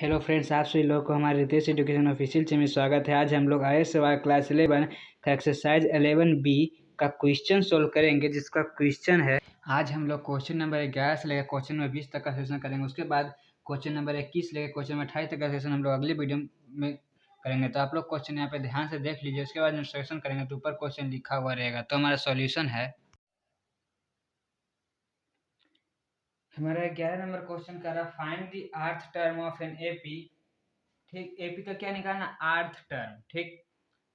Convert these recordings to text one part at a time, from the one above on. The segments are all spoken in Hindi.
हेलो फ्रेंड्स, आप सभी लोगों को हमारे रितेश एजुकेशन ऑफिशियल चैनल में स्वागत है। आज हम लोग ISY क्लास 11 का एक्सरसाइज 11B का क्वेश्चन सोल्व करेंगे, जिसका क्वेश्चन है। आज हम लोग क्वेश्चन नंबर 11 से लेकर क्वेश्चन नंबर 20 तक का सेशन करेंगे। उसके बाद क्वेश्चन नंबर 21 से लेकर क्वेश्चन नंबर 28 तक का सेशन हम लोग अगले वीडियो में करेंगे। तो आप लोग क्वेश्चन यहाँ पे ध्यान से देख लीजिए। उसके बाद इंस्ट्रक्शन करेंगे तो ऊपर क्वेश्चन लिखा हुआ रहेगा। तो हमारा सॉल्यूशन है, हमारा 11 नंबर क्वेश्चन कर रहा है find the earth term of n AP. ठीक, एपी का क्या निकालना, अर्थ टर्म। ठीक,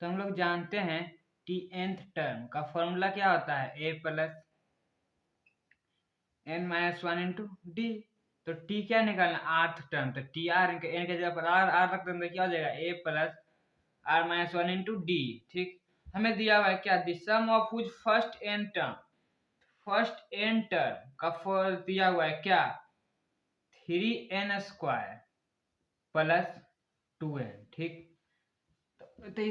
तो हम लोग जानते हैं टी nth टर्म का फॉर्मूला क्या होता है, a plus n minus one into d. तो टी क्या निकालना, अर्थ टर्म। तो टी आर एन के जगह पर आर आर रख देंगे, क्या हो जाएगा, a plus r minus one into d. ठीक, हमें दिया हुआ है क्या, the sum of whose first n term, first n term का दिया हुआ है क्या, 3n² प्लस 2n। ठीक, तो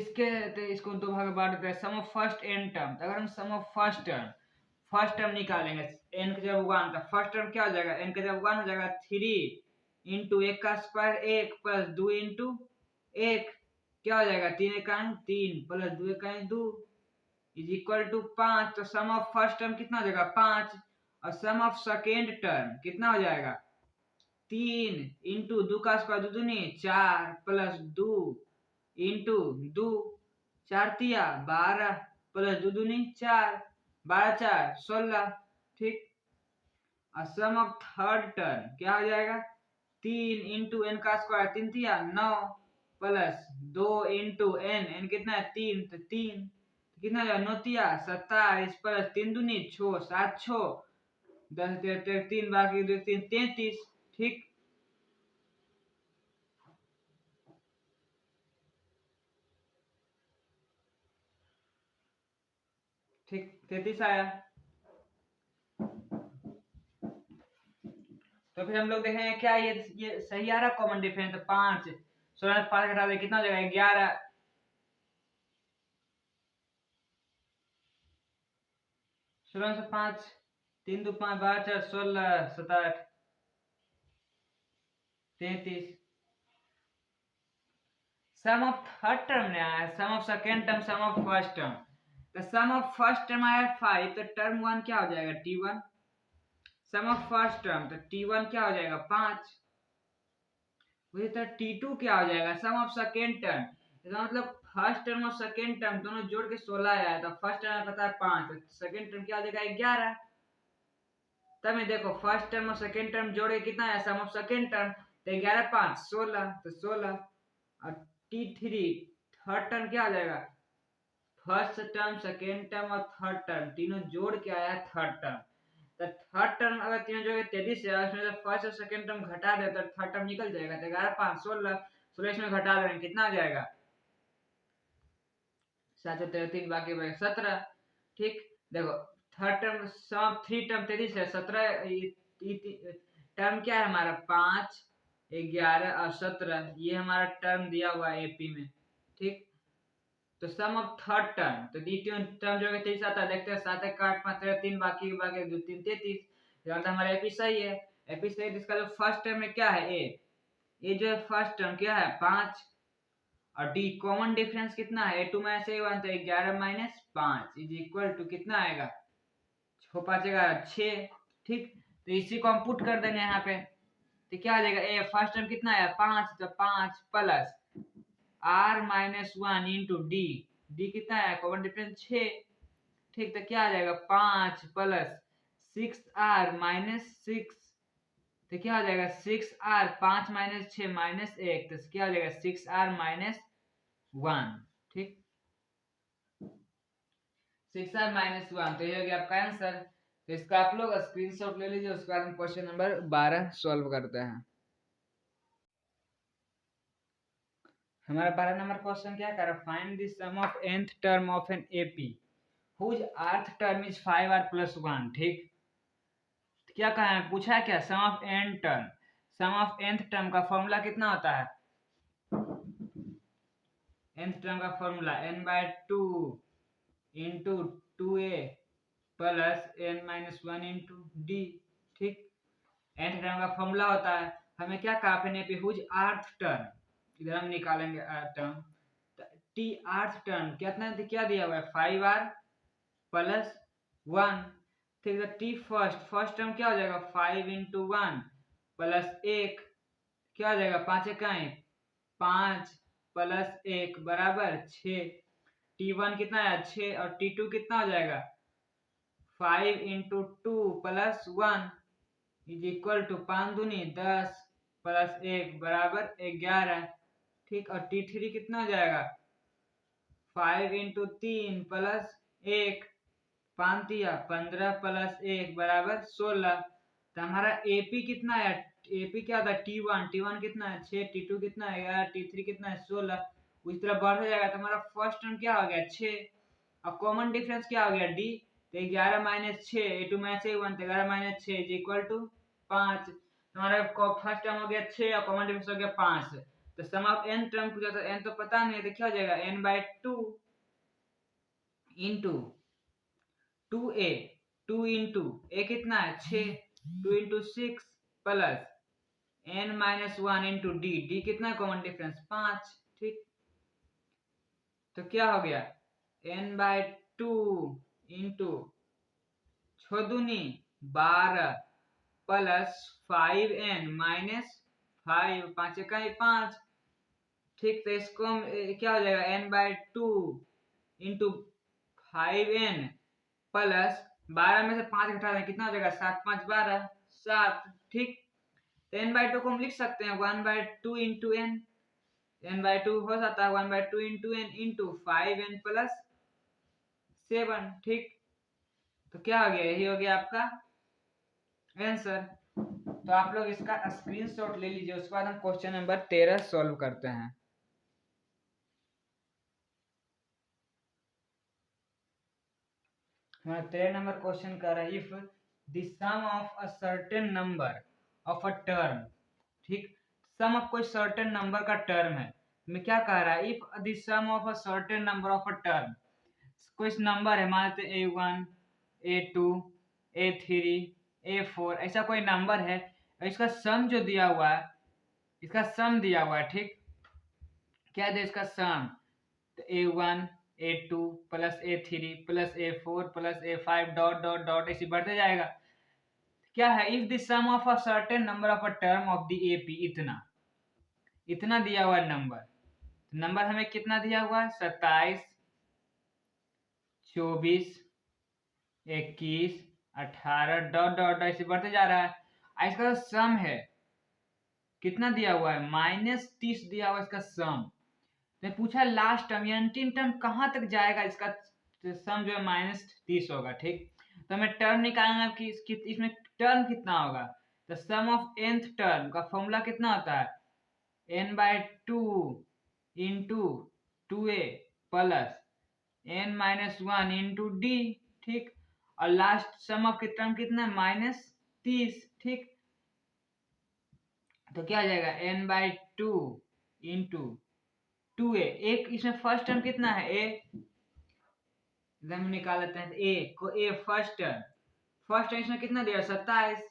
इसको दो भाग में बांट देते हैं, सम ऑफ फर्स्ट एन टर्म। तो अगर हम सम ऑफ फर्स्ट टर्म निकालेंगे, एन के जब 1 था, फर्स्ट टर्म क्या हो जाएगा, एन के जब 1 हो जाएगा 3 इंटू 1 का स्क्वायर 1 प्लस 2 इंटू 1, क्या हो जाएगा, 3 1 3 प्लस 2 1 2 इज इक्वल टू 5। तो सम ऑफ फर्स्ट टर्म कितना हो जाएगा, 5। और सम ऑफ सेकेंड टर्म कितना हो जाएगा, 3 इंटू 2 का स्क्वायर 2 दूनी 4 प्लस 2 इंटू 2 4 तिया 12 प्लस 2 दूनी 4 12 4 16। ठीक, और सम ऑफ थर्ड टर्म क्या हो जाएगा, 3 इंटू एन का स्क्वायर 3 तिया 9 प्लस 2 इंटू एन कितना है 3, तो 3 कितना हो जाएगा 9 तिया 27 प्लस 3 दूनी 6 7 6 10 3 बाकी 2 3 33। ठीक, ठीक 33 आया। तो फिर हम लोग देखेंगे क्या ये सही आ रहा है, कॉमन डिफरेंस। तो 5 16 से 5 घटा दे कितना हो जाएगा 11, 16 से 5 3 2 5 12 4 16 7 33। सम ऑफ थर्ड टर्म ने आया, sum of second term, sum of first term. तो सम ऑफ फर्स्ट टर्म आया 5, तो टर्म 1 क्या हो जाएगा t1। Some of first term, तो t1 क्या हो जाएगा 5। वही तो t2 क्या हो जाएगा, सम ऑफ सेकेंड टर्म। इसका मतलब फर्स्ट टर्म और सेकेंड टर्म दोनों जोड़ के 16 आया, तो फर्स्ट टर्म पता है 5, तो सेकेंड टर्म क्या हो जाएगा 11। तब में देखो फर्स्ट टर्म और सेकेंड टर्म जोड़ के कितना है, सम ऑफ सेकेंड टर्म, तो 11 5 16, तो 16। और t3 थर्ड टर्म क्या हो जाएगा, फर्स्ट टर्म सेकेंड टर्म और थर्ड टर्म तीनों जोड़ के आया है थर्ड टर्म। तो थर्ड टर्म अगर तीनों जोड़ के 33 है, उसमें से फर्स्ट और सेकेंड टर्म घटा दे तो थर्ड टर्म निकल जाएगा। तो 11 5 16 16 इसमें घटा देंगे कितना आ जाएगा 7 3 बाकी 17। ठीक, देखो थर्ड टर्म सम थ्री टर्म 33 है, 17 टर्म क्या है हमारा 5 11 और 17, ये हमारा टर्म दिया हुआ है एपी में। ठीक, तो सम ऑफ थर्ड टर्म, तो द्वितीय टर्म जो है 23 आता है, देखते हैं 7 1 8 5 13 3 बाकी 2 3 33। मतलब हमारा एपी सही है, एपी सही है। इसका जो फर्स्ट टर्म में क्या है ए जो है फर्स्ट टर्म क्या है 5, और डी कॉमन डिफरेंस कितना है, ए2 माइनस ए1, तो 11 माइनस 5 इज इक्वल टू कितना आएगा 6 5 11 6। ठीक, तो इसी को हम पुट कर देंगे यहाँ पे, तो क्या आ जाएगा, ए फर्स्ट टर्म कितना है 5, तो 5 plus r minus 1 into d, d कितना है कॉमन डिफरेंस 6। ठीक, तो क्या आ जाएगा 5 प्लस 6r माइनस 6, तो क्या हो जाएगा 6r 5 माइनस 6 माइनस 1, तो क्या हो जाएगा 6r माइनस 1। ठीक, 6r माइनस 1, तो ये हो गया आपका आंसर। तो इसका आप लोग स्क्रीनशॉट ले लीजिए। उसके बाद हम क्वेश्चन नंबर 12 सॉल्व करते हैं। हमारा 12 नंबर क्वेश्चन क्या कर रहा है, find the sum of nth term of n AP whose rth term is 5r plus 1। ठीक, क्या कहा है, पूछा है क्या, sum of n term, sum of nth term का फॉर्मूला कितना होता है, nth टर्म का formula n/2 into 2a plus n-1 into d. ठीक, nth टर्म का फॉर्मूला होता है हमें क्या कहा अपने पे, हुज आर्थ टर्म, इधर हम निकालेंगे टर्म, टी आर्थ टर्म कितना क्या दिया हुआ है 5r प्लस 1, ठीक है। टी फर्स्ट टर्म क्या हो जाएगा 5 इंटू 1 प्लस 1, क्या हो जाएगा 5 इकाई 5 प्लस 1 बराबर 6, T1 कितना है 6 और T2 कितना हो जाएगा 5 into 2 plus 1 is equal to 5 दूनी 10 प्लस 1 बराबर 11, ठीक। और T3 कितना हो जाएगा 5 इंटू 3 प्लस 1 5 दिया 15 प्लस 1 बराबर 16। तो हमारा एपी कितना है, एपी क्या था T1 कितना है 6, T2 कितना है 11, T3 कितना है 16, उस तरह बढ़ जाएगा। तो हमारा फर्स्ट टर्म क्या हो गया 6 और कॉमन डिफरेंस क्या हो गया डी, तो 11 माइनस 6 ए2 minus 1 11 minus 6 is equal to 5। हमारा फर्स्ट टर्म हो गया 6 और कॉमन डिफरेंस हो गया 5। तो सम ऑफ n टर्म पूछा था, n तो पता नहीं है तो क्या हो जाएगा n/2 इंटू 2a, 2 इंटू ए कितना है 6, 2 into 6 plus n-1 into d, d कितना है कॉमन डिफरेंस 5, ठीक। तो क्या हो गया n/2 इंटू 6 दूनी 12 प्लस 5n माइनस 5, 5 इकाई 5, ठीक। तो इसको हम क्या हो जाएगा n/2 इंटू 5n प्लस 12 में से 5 घटा दें कितना हो जाएगा 7 5 12 7, ठीक। तो n/2 को हम लिख सकते हैं 1/2 इंटू n, n/2 हो जाता है 1/2 into n into 5n plus 7, ठीक। तो क्या हो गया, यही हो गया आपका आंसर। तो आप लोग इसका स्क्रीनशॉट ले लीजिए, उसके बाद हम क्वेश्चन नंबर 13 सॉल्व करते हैं। हमारा 13 नंबर क्वेश्चन कर रहा है if the sum of a certain number of a term, ठीक। सम ऑफ कोई सर्टेन नंबर का टर्म है, मैं क्या कह रहा है if the sum of a certain number of a term, कोई नंबर है मान लेते a1 a2 a3 a4 ऐसा कोई नंबर है, इसका सम जो दिया हुआ है, इसका सम दिया हुआ है, ठीक। क्या दे इसका सम, तो a1 a2 plus a3 plus a4 plus a5 dot dot dot ऐसे बढ़ते जाएगा। क्या है if the sum of a certain number of a term of the AP, इतना इतना दिया हुआ नंबर, नंबर हमें कितना दिया हुआ है 27 24 21 18 डॉट डॉट ऐसे बढ़ते जा रहा है। इसका सम है कितना दिया हुआ है -30 दिया हुआ इसका सम। तो पूछा लास्ट टर्म या अंतिम टर्म कहाँ तक जाएगा, इसका सम जो है -30 होगा, ठीक। तो हमें टर्म निकालना कि इसमें टर्म कितना होगा, तो सम ऑफ nth टर्म का फॉर्मूला कितना होता है n/2 into 2a plus n-1 into d, ठीक। और लास्ट सम ऑफ टर्म कितना है -30, ठीक। तो क्या आ जाएगा n/2 इंटू 2a, एक इसमें फर्स्ट टर्म कितना है a, हम निकाल लेते हैं a को, a फर्स्ट टर्म इसमें कितना दिया 27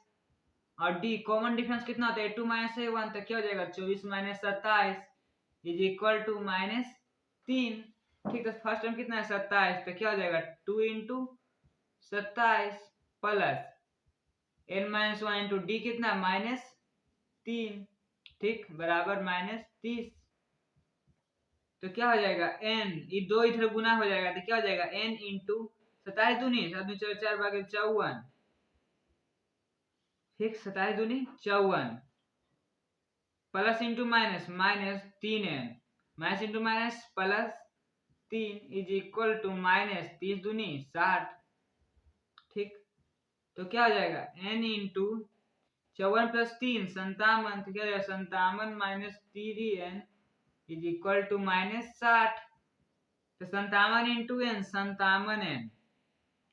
और d कॉमन डिफरेंस कितना होता है 2 माइनस 1, तो क्या हो जाएगा 24 माइनस 27 इज इक्वल टू -3, ठीक। तो फर्स्ट टर्म कितना है 27, तो क्या हो जाएगा 2 into 27 plus n-1 into D कितना -3, ठीक बराबर -30। तो क्या हो जाएगा n, ये दो इधर गुना हो जाएगा तो क्या हो जाएगा n इंटू 27 दूनी 7 4 4 भागे 54, ठीक 27 दूनी 54 plus into minus -3n minus into minus plus 3 is equal to -30 दूनी 60, ठीक। तो क्या हो जाएगा n इंटू 54 प्लस 3 57, तो क्या हो जाएगा 57 minus 3n is equal to -60। तो 57 into n 57n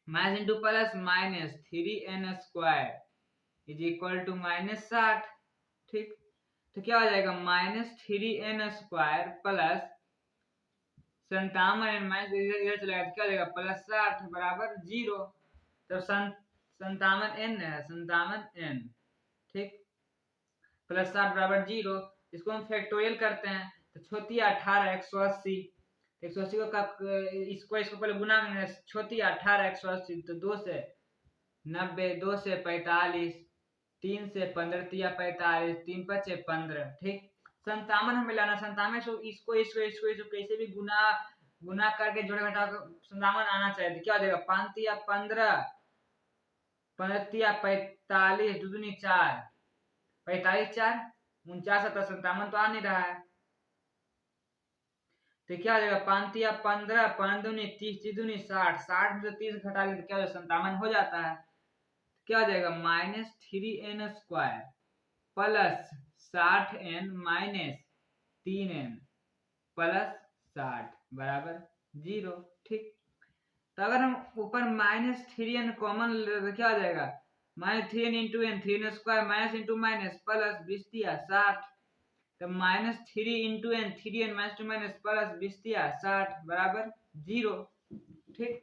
minus into plus -3n² is equal to -60, ठीक। तो क्या हो जाएगा -3n² प्लस 57n माइनस इधर चलेगा तो क्या हो जाएगा +60 बराबर 0। तो 57n है 57n, ठीक। प्लस 60 बराबर 0। इसको हम फैक्टोरियल करते हैं तो 18 180, 180 को इसको पहले गुना करेंगे, 18 180 तो 2 से 90, 2 से 45, 3 से 15 तिया 45, 3 पचे 15। ठीक, 57 हमें लाना, 57 से इसको कैसे भी गुना करके जोड़े घटा 57 आना चाहिए। तो क्या हो जाएगा, 5 तिया 15, 15 तिया 45, दूनी 4, 45 4 49, 57 तो आ नहीं रहा है। तो क्या हो जाएगा, 5 तिया 15, 5 दूनी 30, 3 दूनी 60, 60 में से 30 घटा लेते क्या हो जाएगा, 57 हो जाता है। क्या हो जाएगा, -3n square plus 60n minus 3n plus 60 बराबर 0। ठीक, तो अगर हम ऊपर -3n कॉमन ले तो क्या हो जाएगा, -3n into n, 3n square minus into minus plus 20 दिया 60, तो -3 into n, 3n minus two minus plus 20 दिया 60 बराबर 0। ठीक,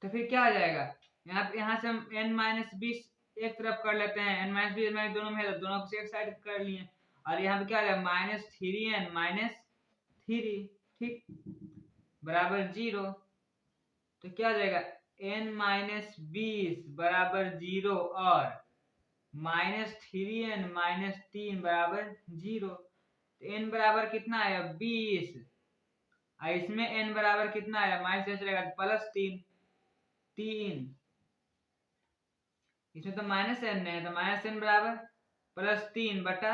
तो फिर क्या आ जाएगा, यहाँ से हम n-20 एक तरफ कर लेते हैं, n-20 दोनों में है तो दोनों को एक साइड कर लिए, और यहाँ पे क्या आ जाएगा, -3n माइनस 3। ठीक, बराबर 0। तो क्या आ जाएगा, n-20 बराबर 0 और -3n माइनस 3 बराबर 0। तो n बराबर कितना आया, 20, और इसमें n बराबर कितना आया, माइनस से चलेगा प्लस 3, इसमें तो माइनस n है, तो -n बराबर प्लस 3 बटा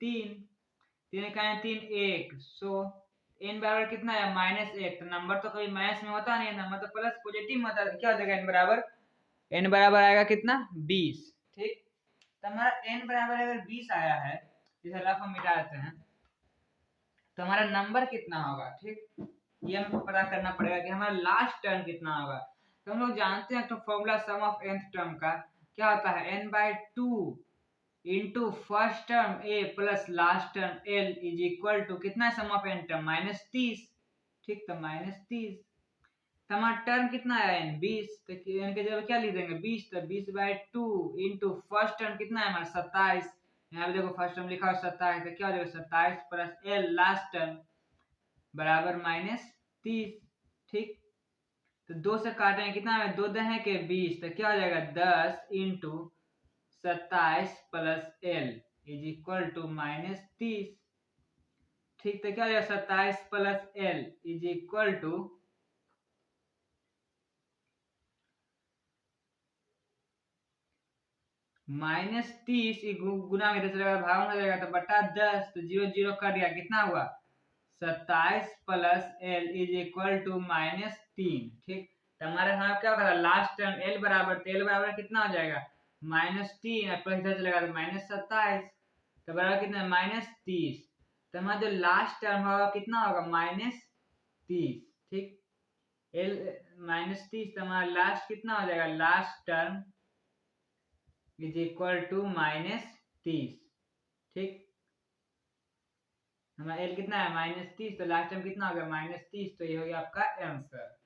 3, 3 का 3 1, सो n बराबर कितना है, -1। तो नंबर तो कभी माइनस में होता नहीं है, नंबर तो प्लस पॉजिटिव में होता है। क्या हो जाएगा, n बराबर आएगा कितना, 20। ठीक, तो हमारा n बराबर अगर 20 आया है, इसे रफ हम मिटा देते हैं, तो हमारा नंबर कितना होगा। ठीक, ये हमको पता करना पड़ेगा कि हमारा लास्ट टर्म कितना होगा। तो हम लोग जानते हैं तो formula sum of nth term का क्या होता है, n/2 into first term a plus last term l is equal to कितना, सम ऑफ n टर्म -30। ठीक, तो -30, तो हमारा टर्म कितना आया, n 20, तो n के जगह क्या लिख देंगे, 20, तो 20/2 इंटू फर्स्ट टर्म कितना है हमारा 27, यहाँ पे देखो फर्स्ट टर्म लिखा है 27, तो क्या हो जाएगा 27 प्लस l लास्ट टर्म बराबर -30। ठीक, तो 2 से काटेंगे कितना है, 2 दहे के 20, तो क्या हो जाएगा 10 into 27 plus l is equal to -30। ठीक, तो क्या हो जाएगा 27 plus l is equal to -30, गुना में चलेगा, भाग हो जाएगा तो बटा 10, तो 0 0 कट गया, कितना हुआ 27 plus l is equal to -3। ठीक, तो हमारे यहाँ क्या होगा, लास्ट टर्म l बराबर, तो l बराबर कितना हो जाएगा, -3, प्लस इधर चलेगा तो -27, तो बराबर कितना -30। तो हमारा जो लास्ट टर्म होगा कितना होगा, -30। ठीक, l -30, तो हमारा लास्ट कितना हो जाएगा, last term is equal to -30। ठीक, हमारा l कितना है, -30, तो लास्ट टाइम कितना हो गया, -30, तो ये हो गया आपका आंसर।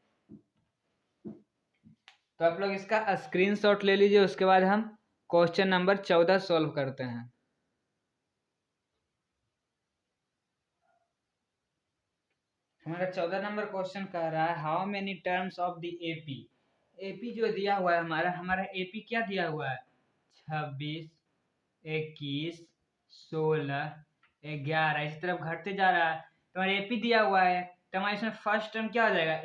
तो आप लोग इसका स्क्रीनशॉट ले लीजिए, उसके बाद हम क्वेश्चन नंबर 14 सॉल्व करते हैं। हमारा 14 नंबर क्वेश्चन कह रहा है, how many terms of the AP. AP जो दिया हुआ है हमारा एपी क्या दिया हुआ है, 26, 21, 16, 11, इस तरफ घटते जा रहा है। तो हमारा एपी दिया हुआ है, तो हमारे इसमें फर्स्ट टर्म क्या हो जाएगा,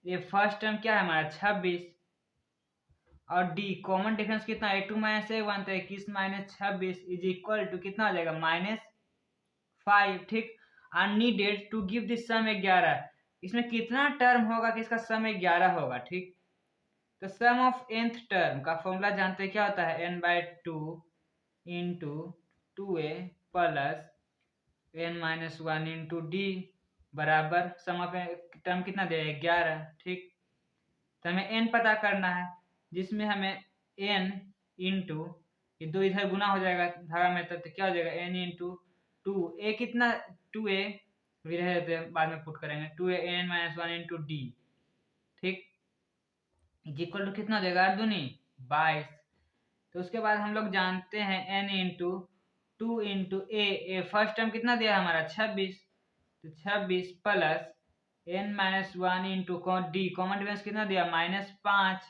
ये फर्स्ट टर्म क्या है हमारा 26, और डी कॉमन डिफरेंस कितना है, 2 - a1, तो 21 - 26 इज इक्वल टू कितना हो जाएगा, -5। ठीक, are needed to give this sum 11। इसमें कितना टर्म होगा कि इसका सम 11 होगा। ठीक, तो सम ऑफ nth टर्म का फॉर्मूला जानते हैं, क्या होता है, n/2 into 2a plus n-1 into d बराबर सम ऑफ टर्म कितना दे, 11। ठीक, तो हमें n पता करना है, जिसमें हमें n इंटू ये 2 इधर गुना हो जाएगा धारा में, तो क्या हो जाएगा, n इंटू 2a कितना, 2a भी रह देते हैं, बाद में पुट करेंगे, 2a n-1 इंटू डी। ठीक, इक्वल टू कितना हो जाएगा, 8 दूनी 22, तो उसके बाद हम लोग जानते हैं n इंटू 2 इंटू ए फर्स्ट टर्म कितना दिया हमारा 26, तो 26 plus n minus 1 into D common difference कितना दिया -5,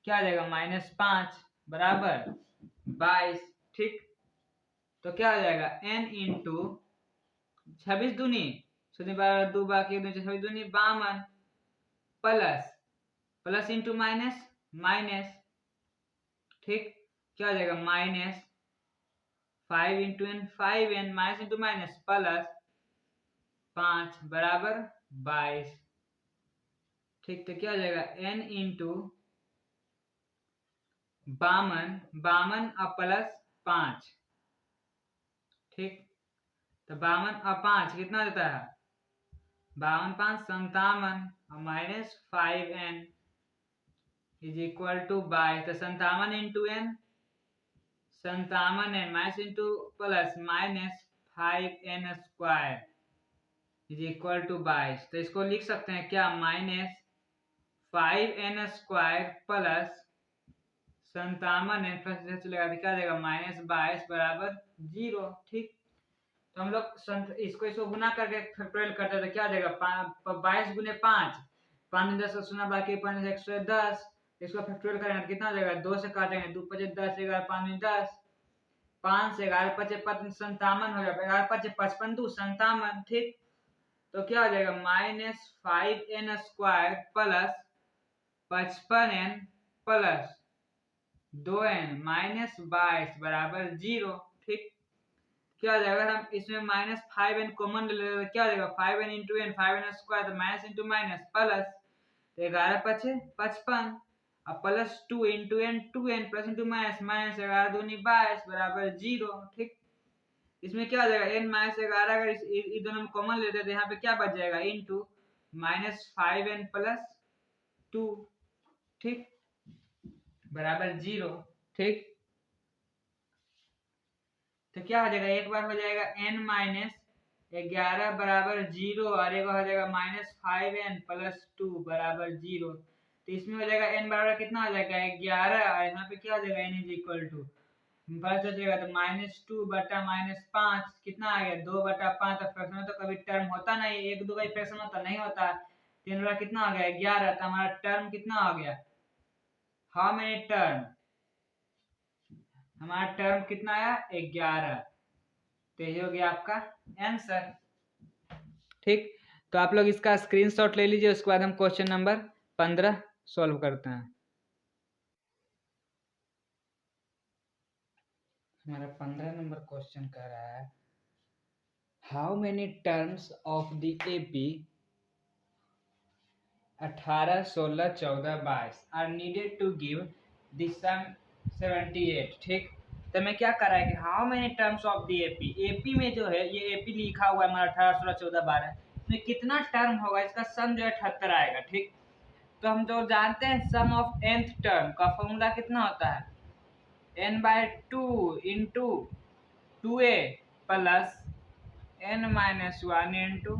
क्या आ जाएगा -5 बराबर 22। ठीक, तो क्या हो जाएगा n इंटू 26 दूनी 2 बाकी 26 दूनी 52 प्लस इंटू माइनस माइनस, ठीक, क्या हो जाएगा -5 into n 5n minus into minus plus 5 बराबर 22। ठीक, तो क्या हो जाएगा n इंटू 52 और प्लस 5, ठीक, तो 52 और 5 कितना देता है 52 5 57 और minus 5n is equal to 22। तो 57 into n 57n minus into plus minus 5n square is equal to 22। तो इसको लिख सकते हैं क्या -5n square plus 57n plus चलेगा तो क्या देगा -22 बराबर 0। ठीक, तो हम लोग इसको गुना करके फैक्टोरियल करते हैं तो क्या देगा 22 गुने 5 5 10 सुना बाकी 5 110, इसको फैक्टोरियल करेंगे तो कितना देगा 2 से काटेंगे 2 5 10 11 5 10 5 से 11 5 57 हो जाएगा 11 5 55 2 57। ठीक, तो क्या हो जाएगा -5n square plus 55n plus 2n minus 22 बराबर 0। ठीक, क्या हो जाएगा हम इसमें -5n कॉमन ले लेते क्या हो जाएगा 5n into n 5n square तो माइनस इंटू माइनस प्लस, तो 11 5 55 और plus 2 into n 2n plus into minus minus 11 दूनी 22 बराबर 0। ठीक, इसमें क्या हो जाएगा n माइनस 11 अगर इस दोनों में कॉमन लेते तो यहाँ पे क्या बच जाएगा इंटू -5n प्लस 2, ठीक, बराबर 0। ठीक, तो क्या हो जाएगा एक बार हो जाएगा n माइनस 11 बराबर 0 और एक बार हो जाएगा -5n प्लस 2 बराबर 0। तो इसमें हो जाएगा n बराबर कितना हो जाएगा 11 और यहाँ पे क्या हो जाएगा n इज इक्वल टू पता चल जाएगा तो -2 बटा -5 कितना आ गया 2 बटा 5। फ्रैक्शन में तो कभी टर्म होता नहीं, 1 2 का फ्रैक्शन होता नहीं होता, 3 बटा कितना हो गया 11। तो हमारा टर्म कितना हो गया हाउ मेनी टर्म, हमारा टर्म कितना आया 11। तो ये हो गया आपका आंसर। ठीक, तो आप लोग इसका स्क्रीनशॉट ले लीजिए, उसके बाद हम क्वेश्चन नंबर 15 सॉल्व करते हैं। हमारा 15 नंबर क्वेश्चन कह रहा है how many terms of the AP 18 16 14 22 are needed to give the sum 78। ठीक, तो मैं क्या कर रहा है कि how many terms of the AP, AP में जो है ये एपी लिखा हुआ है हमारा 18 16 14 12 में कितना टर्म होगा इसका सम जो है 78 आएगा। ठीक, तो हम जो जानते हैं सम ऑफ nth टर्म का फॉर्मूला कितना होता है n/2 into 2a plus n-1 into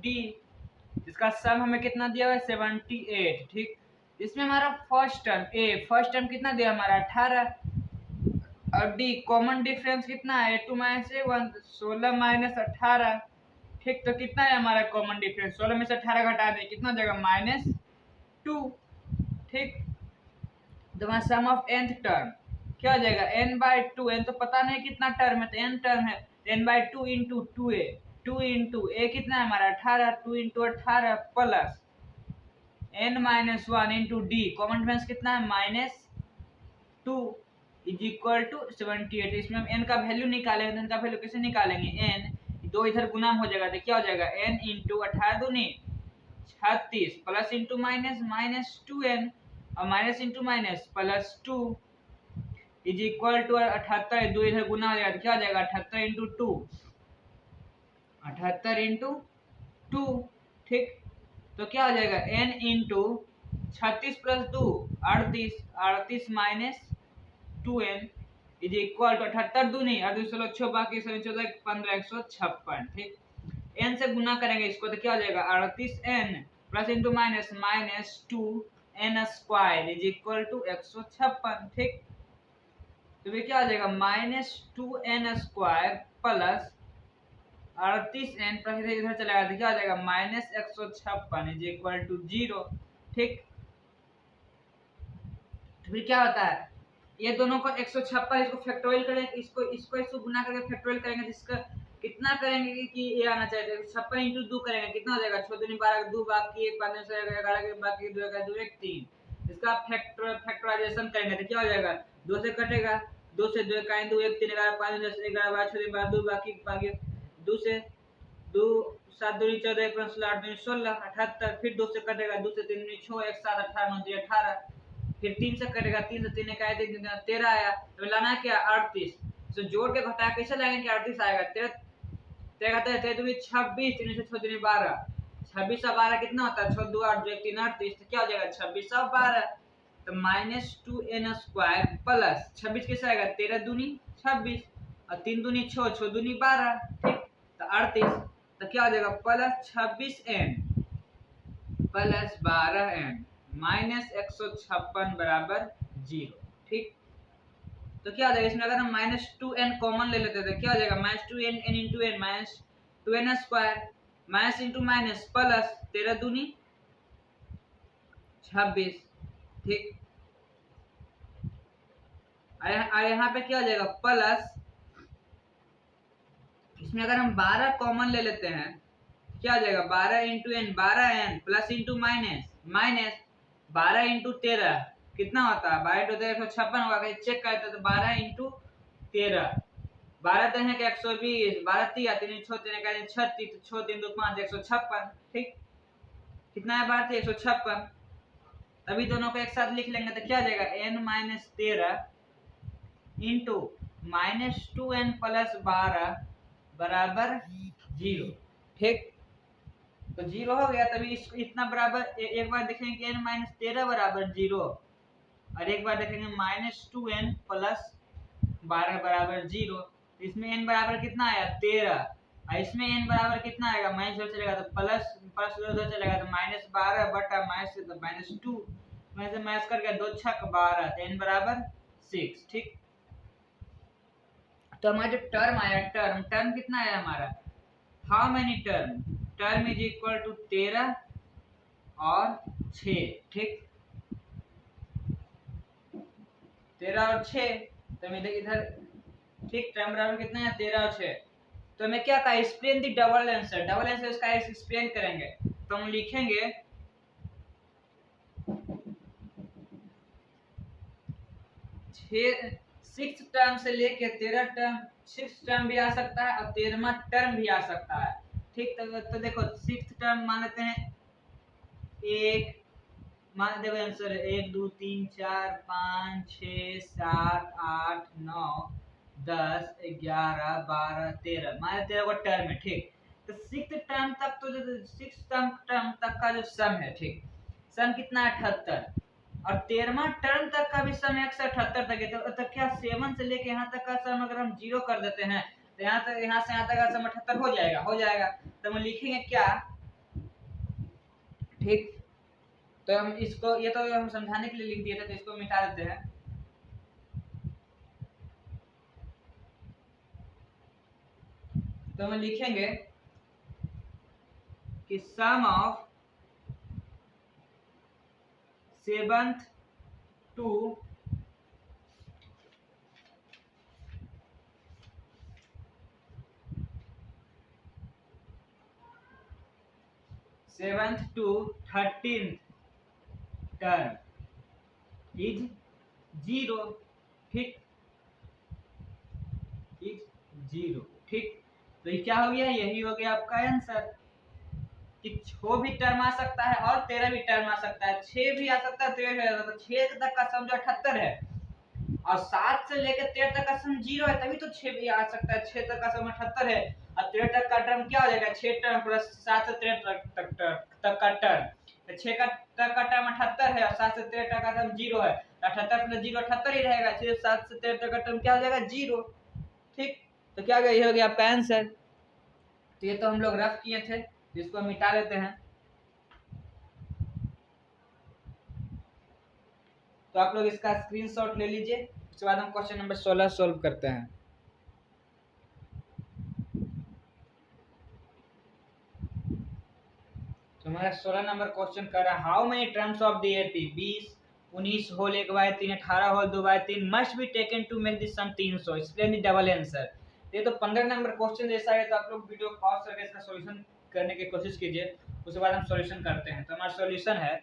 D, इसका सम हमें कितना दिया हुआ है 78। ठीक, इसमें हमारा फर्स्ट टर्म कितना दिया हमारा 18 और डी कॉमन डिफरेंस कितना है 2 माइनस 1 16 माइनस 18। ठीक, तो कितना है हमारा कॉमन डिफरेंस 16 में से 18 घटा दे कितना जाएगा -2। ठीक, तो हमारा सम ऑफ nth टर्म क्या हो जाएगा n/2, n तो पता नहीं कितना टर्म है तो n टर्म है n/2 into 2a, 2 into a कितना है हमारा 18, 2 into 18 plus n-1 into D common difference कितना है -2 इज इक्वल टू 78। इसमें हम n का वैल्यू निकालेंगे तो n का वैल्यू कैसे निकालेंगे n दो इधर गुना हो जाएगा तो क्या हो जाएगा n इंटू 18 दूनी 36 प्लस इंटू माइनस 2n और minus into minus plus 2 is equal to 78 दो इधर गुना हो जाएगा तो क्या हो जाएगा 78 इंटू 2 78 इंटू 2। ठीक, तो क्या हो जाएगा n into 36 plus 2 38 38 minus 2n is equal to 78 दूनी 38 6 बाकी 14 15 156। ठीक, n से गुना करेंगे इसको तो क्या हो जाएगा 38n plus into minus 2n square is equal to 156। ठीक, तो ये क्या हो जाएगा -2n² प्लस 38n प्लस इधर चला गया तो क्या हो जाएगा -156 इज इक्वल टू 0। ठीक, तो फिर क्या होता है, ये दोनों को 156 इसको फैक्टोरियल करेंगे, इसको गुना करके फैक्टोरियल करेंगे, जिसका कितना करेंगे कि ये आना चाहिए 56 इंटू 2 करेंगे, कितना हो जाएगा 6 दूनी 12 2 बाकी 1 5 11 के बाकी 2 का 2 1 3। इसका फैक्टराइजेशन करेंगे तो क्या हो जाएगा 2 से कटेगा, 2 से 2 का 2 1 3 11 5 10 11 12 6 12 2 बाकी बाकी 2 से 2 7 दूनी 14 1 5 16 8 दूनी 16 78, फिर 2 से कटेगा 2 से 3 दूनी 6 1 7 18 9 18, फिर 3 से कटेगा 3 से 3 का 13 आया, तो लाना क्या 38। तो जोड़ के घटा कैसे लाएंगे कि 38 आएगा 13 13 13 दूनी 26 3 से 6 दूनी 12 26 और 12 कितना होता है 6 2 8 2 1 3 38, तो क्या हो जाएगा 26 और 12, तो -2n² प्लस 26 कैसे आएगा 13 दूनी 26 और 3 दूनी 6 6 दूनी 12, ठीक, तो 38, तो क्या हो जाएगा प्लस 26n प्लस 12n -156 बराबर 0। ठीक, तो क्या हो जाएगा इसमें अगर हम -2n कॉमन ले लेते तो क्या हो जाएगा -2n n into n -2n² minus into minus plus 13 दूनी 26। ठीक, और यहाँ पे क्या हो जाएगा प्लस, इसमें अगर हम 12 कॉमन ले लेते हैं क्या हो जाएगा 12 into n 12n plus into minus minus 12 into 13 कितना होता है 12 इंटू 13 156 होगा, चेक करते तो 12 इंटू 13 12 तरह के 120 12 3 3 6 3 का 36 6 3 2 5 156। ठीक, कितना है 12 156, अभी दोनों को एक साथ लिख लेंगे तो क्या हो जाएगा n - 13 इंटू -2n प्लस 12 बराबर 0। ठीक, तो 0 हो गया, तभी इतना बराबर एक बार देखेंगे कि n - 13 बराबर 0 और एक बार देखेंगे -2n प्लस 12 बराबर 0। इसमें n बराबर कितना आया 13 और इसमें n बराबर कितना आएगा माइनस जो चलेगा तो प्लस प्लस जो चलेगा तो -12 बटा -2 में से माइनस करके 2 6 12 तो n बराबर 6। ठीक, तो हमारा जो टर्म आया टर्म कितना आया हमारा how many term is equal to 13 और 6। ठीक, 13 और 6, तो मैं इधर ठीक टर्म बराबर कितना है 13 और 6, तो हमें क्या कहा एक्सप्लेन द डबल आंसर इसका एक्सप्लेन करेंगे, तो हम लिखेंगे 6 टर्म से लेके 13 टर्म 6 टर्म भी आ सकता है और 13वां टर्म भी आ सकता है। ठीक, तो देखो 6 टर्म मान लेते हैं एक, मान देखो आंसर 1 2 3 4 5 6 7 8 9 10 11 12 13 मान 13 को टर्म है। ठीक, तो 6 टर्म तक तो जो 6 टर्म तक का जो सम है, ठीक, सम कितना है 78 और 13वां टर्म तक का भी सम 178 तक है, तो क्या 7 से लेके यहाँ तक का सम अगर हम 0 कर देते हैं तो यहाँ से यहाँ तक का सम 78 हो जाएगा, तो हम लिखेंगे क्या। ठीक, तो हम इसको ये तो हम समझाने के लिए लिख दिए थे, तो इसको मिटा देते हैं। तो हम लिखेंगे कि sum of 7th to 13th term is 0। ठीक, इज 0। ठीक, तो ये क्या हो गया, यही हो गया आपका आंसर कि 6 भी टर्म आ सकता है और 13 भी टर्म आ सकता है, 6 भी आ सकता है 13 भी आ सकता है, तो 6 तक का सम जो 78 है और 7 से लेकर 13 तक का सम 0 है, तभी तो 6 भी आ सकता है, 6 तक का सम 78 है और 13 तक का टर्म क्या हो जाएगा 6 टर्म प्लस 7 से 13 तक का टर्म, तो 6 तक का टर्म 78 है और 7 से 13 तक का टर्म 0 है, 78 प्लस 0 78 ही रहेगा, 6 7 से 13 तक का टर्म क्या हो जाएगा 0। ठीक, तो क्या ये हो गया आपका आंसर। तो ये तो हम लोग रफ किए थे, जिसको हम मिटा लेते हैं। तो आप लोग इसका स्क्रीनशॉट ले लीजिए, उसके बाद हम क्वेश्चन नंबर 16 सोल्व करते हैं। तो हमारा 16 नंबर क्वेश्चन कर रहा है how many terms of the AP 20 19 whole 1/3 18 whole 2/3 must be taken to make this sum 300 explain the double answer. ये तो 15 नंबर क्वेश्चन जैसा है, तो आप लोग वीडियो पॉज करके इसका सॉल्यूशन करने की कोशिश कीजिए, उसके बाद हम सॉल्यूशन करते हैं। तो हमारा सॉल्यूशन है,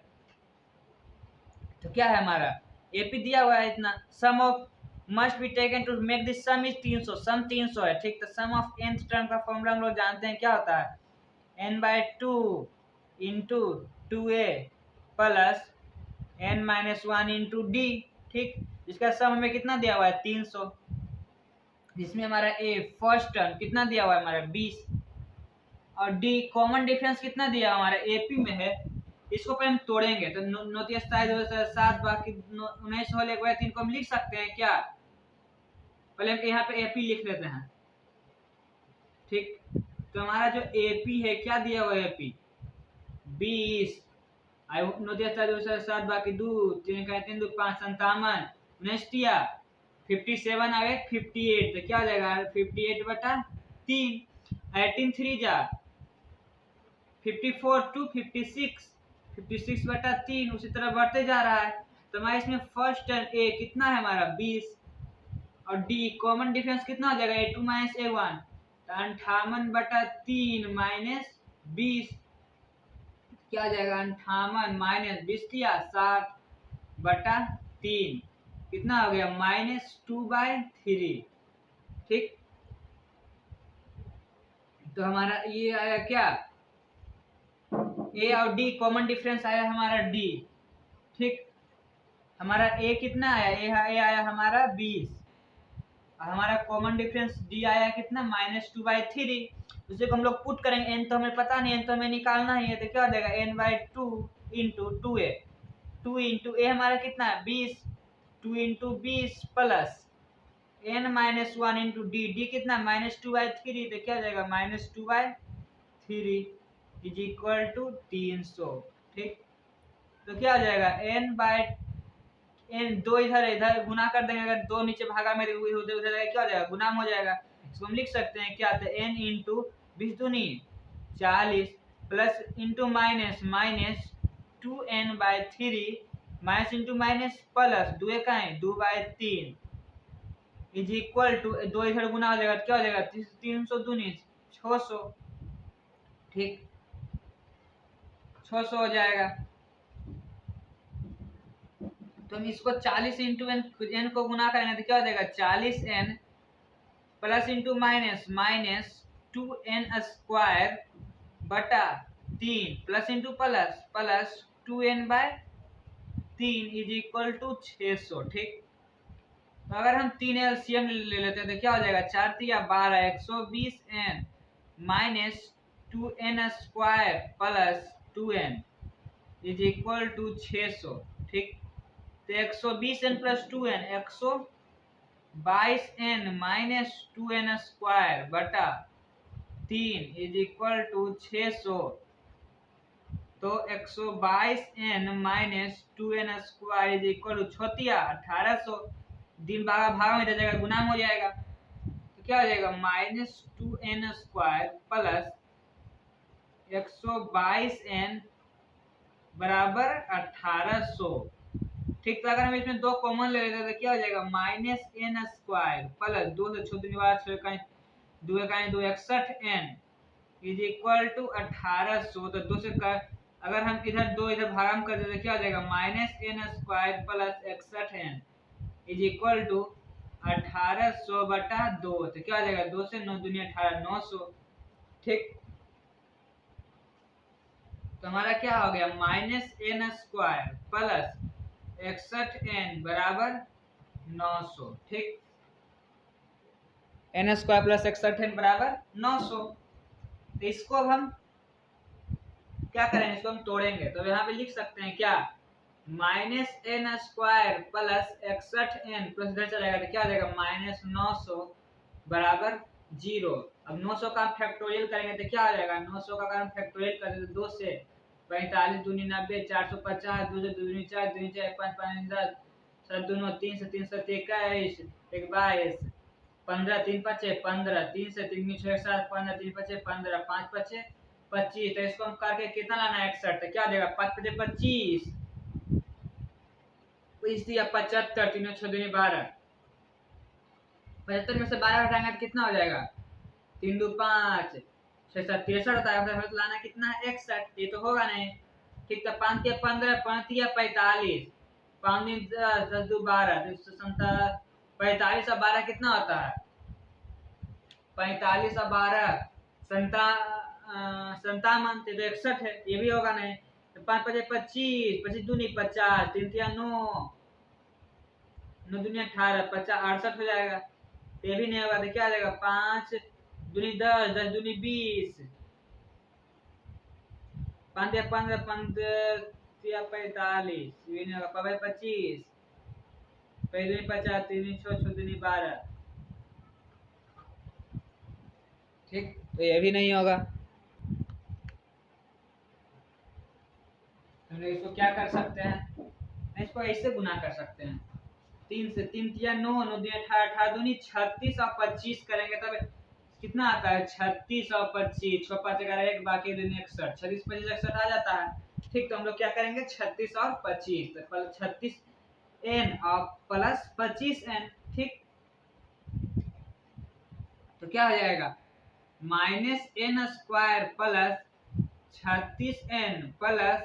तो क्या है हमारा एपी दिया हुआ है इतना, sum of must be taken to make this sum is 300, sum 300 है ठीक। तो सम ऑफ nth टर्म का फॉर्मूला हम लोग जानते हैं, क्या होता है n/2 into 2a plus n-1 into d ठीक। इसका सम हमें कितना दिया हुआ है 300, जिसमें हमारा a फर्स्ट टर्म कितना दिया हुआ है हमारा 20 और डी कॉमन डिफरेंस कितना दिया हमारा एपी में है। इसको पहले हम तोड़ेंगे तो 7 बाकी 19 होल 1/3 को हम लिख सकते हैं क्या। पहले हम यहाँ पे एपी लिख लेते हैं ठीक। तो हमारा जो एपी है क्या दिया हुआ है एपी 20 7 बाकी 2 3 का 3 2 5 57 नेस्टिया 57 आ गए 58, तो क्या हो जाएगा 58/3 18 3 जा 54 2 56/3 उसी तरह बढ़ते जा रहा है। तो हमारे इसमें फर्स्ट टर्म ए कितना है हमारा 20 और डी कॉमन डिफरेंस कितना हो जाएगा a2 - a1, तो 58/3 माइनस 20 क्या हो जाएगा 58 माइनस 20 किया 60/3 कितना हो गया -2/3 ठीक। तो हमारा ये आया क्या ए और डी कॉमन डिफरेंस आया हमारा डी ठीक। हमारा ए कितना आया ए आया हमारा 20 और हमारा कॉमन डिफरेंस डी आया कितना -2/3। उसे को हम लोग पुट करेंगे, n तो हमें पता नहीं, n तो हमें निकालना ही है, तो क्या हो जाएगा n/2 इंटू 2a 2 इंटू ए हमारा कितना है 20 2 into 20 plus n-1 into D कितना -2/3, तो क्या हो जाएगा -2/3 इज इक्वल टू 300 ठीक। तो क्या हो जाएगा n दो इधर गुना कर देंगे, अगर दो नीचे भागा में उधर क्या हो जाएगा गुना हो जाएगा। इसको हम लिख सकते हैं क्या, तो n इंटू 20 दूनी 40 plus into minus 2n/3 minus into minus plus 2 का है 2/3 इज इक्वल टू 2 इधर गुना हो जाएगा, क्या हो जाएगा 300 दूनी 600 ठीक 600 हो जाएगा। तो हम इसको 40 इंटू एन को गुना करेंगे तो क्या हो जाएगा 40n plus into minus 2n² plus into plus 2n/3 is equal to 600 ठीक। तो अगर हम 3 एलसीएम ले लेते हैं तो क्या हो जाएगा 4 3 12 120n minus 2n² plus 2n is equal to 600 ठीक। तो 120n plus 2n 122n minus 2n² is equal to 600। तो 122n minus 2n² is equal to 1800 दिन भागा में रह जाएगा गुना हो जाएगा, तो क्या हो जाएगा -2n² प्लस 122n बराबर 1800 ठीक। तो अगर हम इसमें दो कॉमन ले लेते हैं तो क्या हो जाएगा -n² प्लस 2 से 6 2 61n इज इक्वल टू 1800। तो 2 से अगर हम इधर 2 इधर भाग कर देते तो क्या हो जाएगा -n² plus 61n is equal to 1800/2, तो क्या हो जाएगा 2 से 9 दूनी 18 900 ठीक। तो हमारा क्या हो गया -n² प्लस 61n बराबर 900 ठीक। n² प्लस 61n बराबर 900। तो इसको अब हम क्या करेंगे, इसको हम तोड़ेंगे तो यहाँ पे लिख सकते हैं क्या -n² प्लस 61n प्लस इधर चलेगा तो क्या हो जाएगा -900 बराबर 0। अब 900 का फैक्टोरियल करेंगे तो क्या हो जाएगा 900 का अगर हम फैक्टोरियल करें तो 2 से 45 दूनी 90 450 2 से 2 दूनी 4 दूनी 4 5 5 10 7 दूनो 3 से 3 7 21 22 15 3 5 15 3 से 3 6 7 15 3 5 15 5 5 25। तो इसको हम करके कितना लाना है 61, तो क्या देगा 5 5 25 दिया 75 3 6 2 12 75 में से 12 हटाएंगे तो कितना हो जाएगा 3 2 5 6 7 63 होता है। तो लाना कितना है 61, ये तो होगा नहीं। ठीक है 5 के 15 5 या 45 5 दिन 10 10 2 12 45 और 12 कितना होता है 45 और 12 57 तो 61 है, ये भी होगा नहीं। तो 5 5 25 25 दूनी 50 3 3 9 9 दूनी 18 50 68 हो जाएगा, ये भी नहीं होगा। तो क्या आ जाएगा 5 दूनी 10 10 दूनी 20 5 या 15 15 या 45 ये नहीं होगा 5 25 5 दूनी 50 3 6 6 दूनी 12। ठीक, तो ये भी नहीं होगा। हम इसको क्या कर सकते हैं, इसको ऐसे गुना कर सकते हैं 3 से 3 या 9 9 2 18 18 दूनी 36 और 25 करेंगे तब कितना आता है 36 और 25 6 5 11 1 बाकी दूनी 61 36 25 61 आ जाता है। ठीक, तो हम लोग क्या करेंगे 36 और 25 तो 36 n और प्लस 25 n। ठीक, तो क्या हो जाएगा -n² plus 36n plus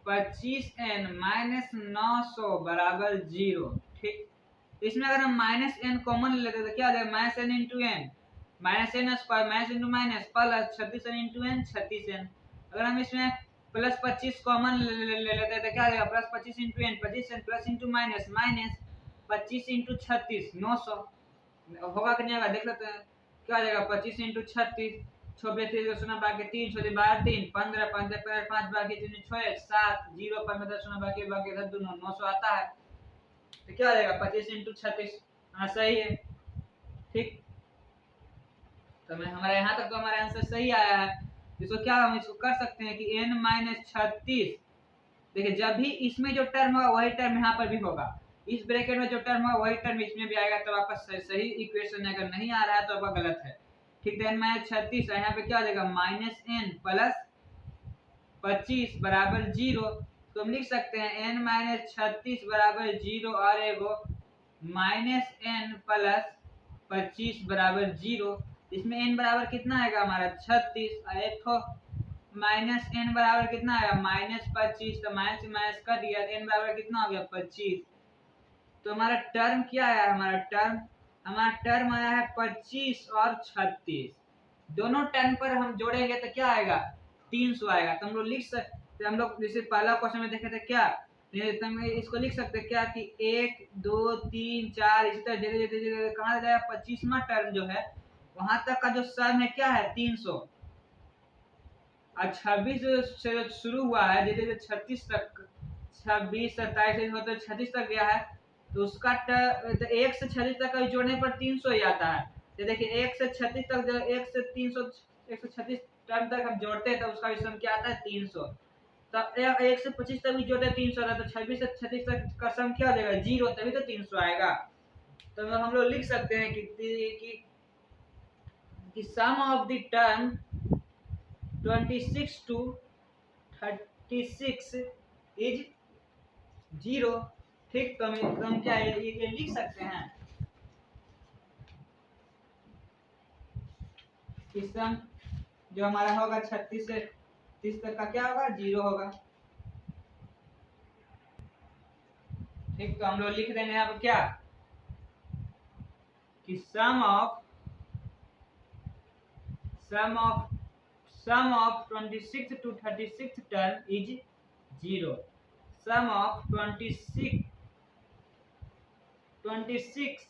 25n minus 900 बराबर 0। ठीक, इसमें अगर हम -n कॉमन लेते तो क्या हो जाएगा -n into n -n² minus into minus plus 36n into n 36n। अगर हम इसमें प्लस 25 कॉमन ले लेते तो क्या हो जाएगा plus 25 into n 25n plus into minus minus 25 into 36 900 होगा कि नहीं होगा देख लेते हैं। क्या हो जाएगा 25 इंटू 36 6 सुना बाकी 3 छोटे 12 3 15 5 5 बाकी 3 6 7 0 15 सुना बाकी बाकी 10 2 900 आता है। तो क्या हो जाएगा 25 इंटू 36, हाँ सही है। ठीक, तो मैं हमारे यहाँ तक तो हमारा आंसर सही आया है। इसको क्या हम इसको कर सकते हैं कि n-36 देखिए जब भी इसमें जो टर्म होगा वही टर्म यहाँ पर भी होगा, इस ब्रैकेट में जो टर्म होगा वही टर्म इसमें भी आएगा, तो आपका सही इक्वेशन है। अगर नहीं आ रहा है तो आपका गलत है। ठीक है n-36 यहाँ पे क्या हो जाएगा -n प्लस 25 बराबर 0। तो हम लिख सकते हैं n-36 बराबर 0 और एगो -n प्लस 25 बराबर 0। इसमें n बराबर कितना आएगा हमारा 36 और एक तो -n बराबर कितना आएगा -25, तो माइनस से माइनस कर दिया n बराबर कितना हो गया 25। तो हमारा टर्म क्या आया, हमारा टर्म आया है 25 और 36। दोनों टर्म पर हम जोड़ेंगे तो क्या आएगा 300 आएगा। तो हम लोग लिख सकते, हम लोग जैसे पहला क्वेश्चन में देखे थे क्या, तो हम इसको लिख सकते क्या कि 1 2 3 4 इसी तरह धीरे धीरे कहाँ जाएगा 25वां टर्म जो है वहां तक का जो सम है क्या है 300 और 26 से शुरू हुआ है धीरे धीरे 36 तक 26 27 होते 36 तक गया है। तो उसका तो 1 से 36 तक का जोड़ने पर 300 ही आता है। तो देखिए 1 से 36 तक जो 1 से 300 136 टर्म तक हम जोड़ते हैं तो उसका सम क्या आता है 300। तो 1 से 25 तक भी जोड़ते 300 आता है, तो 26 से 36 तक का सम क्या हो जाएगा 0, तभी तो 300 आएगा। तो हम लोग लिख सकते हैं कि sum of the term 26 to 36 is 0। ठीक, तो हम क्या ये लिख सकते हैं कि सम जो हमारा होगा 36 से 30 तक का क्या होगा 0 होगा। ठीक, तो हम लोग लिख देंगे यहाँ पर क्या कि sum of 26 to 36 term is 0। sum of 26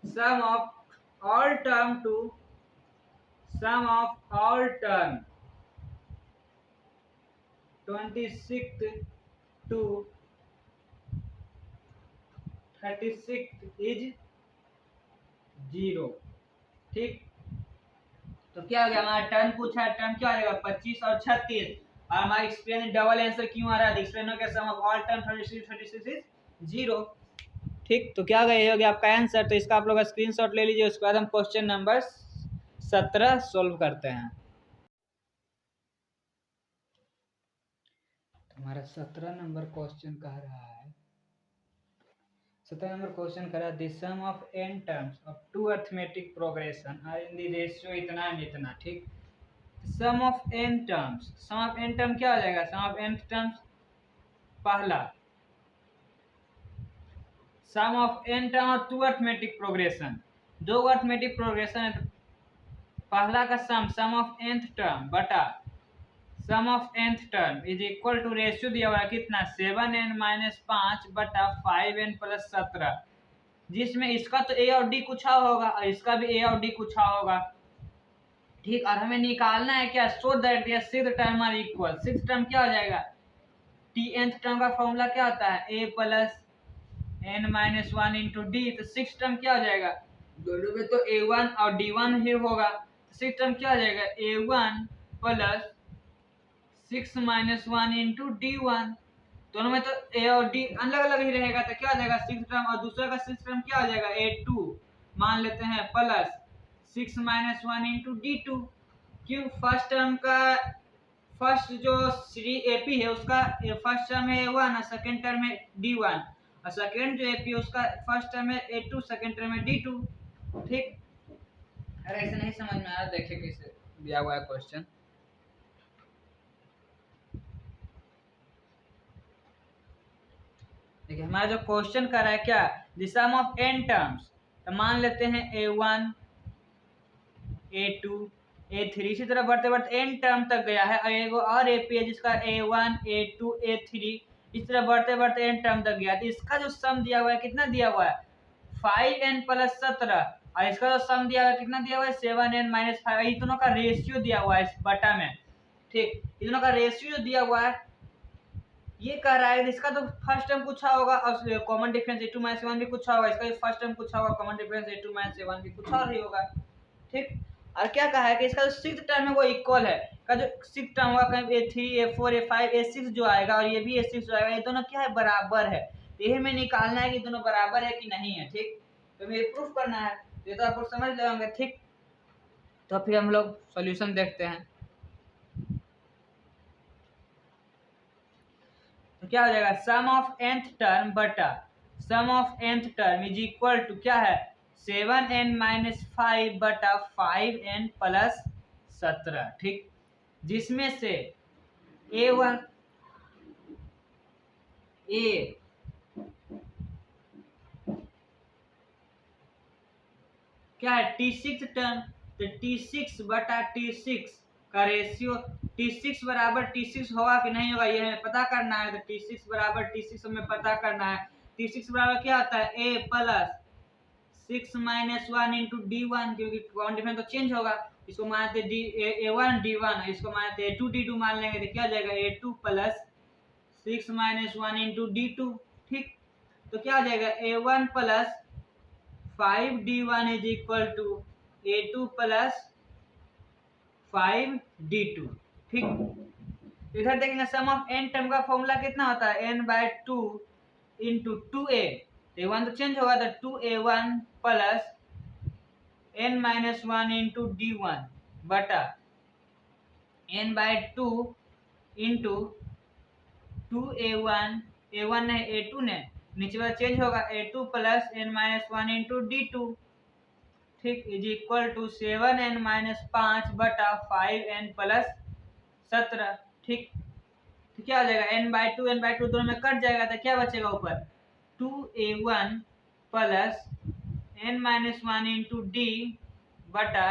sum of all term to sum of all term 26 to 36 is 0। ठीक, तो क्या हो गया हमारा टर्म पूछा है, टर्म क्या हो जाएगा 25 और 36 और हमारा एक्सप्लेन डबल आंसर क्यों आ रहा है, एक्सप्लेन के सम ऑफ ऑल टर्म 36 इज 0। ठीक, तो क्या गया हो गया आपका आंसर। तो इसका आप लोग स्क्रीनशॉट ले लीजिए, उसके बाद हम क्वेश्चन नंबर 17 सोल्व करते हैं। हमारा 17 नंबर क्वेश्चन कह रहा है, 17 नंबर क्वेश्चन कह रहा है the sum of n terms of two arithmetic progression are in the ratio इतना एंड इतना। ठीक, sum of n terms, sum of n term क्या हो जाएगा, सम ऑफ n टर्म्स पहला सम ऑफ n टर्म और टू अरिथमेटिक प्रोग्रेशन, दो अरिथमेटिक प्रोग्रेशन है तो पहला का सम ऑफ nth टर्म बटा sum of nth term is equal to ratio दिया हुआ है कितना 7n-5 बटा 5n प्लस 17, जिसमें इसका तो a और d कुछ होगा और इसका भी a और d कुछ होगा। ठीक, और हमें निकालना है क्या, so that this sixth term are equal. Sixth term क्या हो जाएगा, tnth टर्म का फॉर्मूला क्या होता है a plus n-1 into d, तो सिक्स्थ टर्म क्या हो जाएगा, दोनों में तो a1 और d1 ही होगा, तो सिक्स्थ टर्म क्या हो जाएगा a1 प्लस 6-1 इंटू d1, दोनों में तो a और d अलग अलग ही रहेगा, तो क्या हो जाएगा सिक्स टर्म, और दूसरा का सिक्स टर्म क्या हो जाएगा a2 मान लेते हैं प्लस 6-1 इंटू d2। क्यों, फर्स्ट टर्म का फर्स्ट जो AP है उसका फर्स्ट टर्म है a1 और सेकंड टर्म है d1, और सेकंड जो AP है उसका फर्स्ट टर्म है a2 सेकंड टर्म है d2। ठीक, अरे ऐसे नहीं समझ में आया, देखिए कैसे दिया हुआ है क्वेश्चन। देखिए हमारा जो क्वेश्चन कर रहा है क्या, the sum of n terms, तो मान लेते हैं a1 a2 a3, इसी तरह बढ़ते बढ़ते n टर्म तक गया है, और एगो और AP है जिसका a1 a2 a3, इस तरह बढ़ते बढ़ते n टर्म तक गया। तो इसका जो सम दिया हुआ है कितना दिया हुआ है 5n प्लस 17, और इसका जो सम दिया हुआ है कितना दिया हुआ है 7n-5, ये दोनों का रेशियो दिया हुआ है इस बटा में। ठीक, ये दोनों का रेशियो जो दिया हुआ है ये कह रहा है इसका तो फर्स्ट टर्म कुछ होगा और कॉमन डिफरेंस a2 - a1 भी कुछ होगा, इसका भी फर्स्ट टर्म कुछ होगा, कॉमन डिफरेंस a2 - a1 भी कुछ और ही होगा। ठीक, और क्या कहा है कि इसका जो सिक्स्थ टर्म है वो इक्वल है, का जो सिक्स्थ टर्म होगा कहीं a3 a4 a5 a6 जो आएगा और ये भी a6 जो आएगा, ये दोनों क्या है बराबर है। ये हमें निकालना है कि दोनों बराबर है कि नहीं है। ठीक, तो हमें प्रूफ करना है, ये तो आप लोग समझ लेंगे। ठीक, तो फिर हम लोग सॉल्यूशन देखते हैं। तो क्या हो जाएगा सम ऑफ nth टर्म बटा sum of nth term is equal to क्या है 7n-5 बटा 5n प्लस 17। ठीक, जिसमें से a1 a क्या है t6 टर्म, तो t6 बटा t6 का रेशियो, t6 बराबर t6 होगा कि नहीं होगा ये हमें पता करना है। तो t6 बराबर t6 हमें पता करना है। t6 बराबर क्या होता है a प्लस 6-1 इंटू d1, क्योंकि कॉमन डिफरेंस तो चेंज होगा, इसको मानते a1 d1, इसको मानते a2 d2 मान लेंगे, तो क्या हो जाएगा a2 प्लस 6-1 इंटू d2। ठीक, तो क्या हो जाएगा a1 plus 5d1 is equal to a2 plus 5d2। ठीक, इधर देखेंगे सम ऑफ n टर्म का फॉर्मूला कितना होता है n/2 इंटू 2a, तो a1 तो चेंज होगा, तो 2a1 plus n-1 into d1 बटा n/2 इंटू 2a1, a1 ने a2 ने नीचे वाला चेंज होगा a2 plus n-1 into d2। ठीक, इज इक्वल टू 7n-5 बटा 5n प्लस 17। ठीक, तो क्या हो जाएगा n/2 दोनों में कट जाएगा, तो क्या बचेगा ऊपर 2a1 plus n-1 into d बटा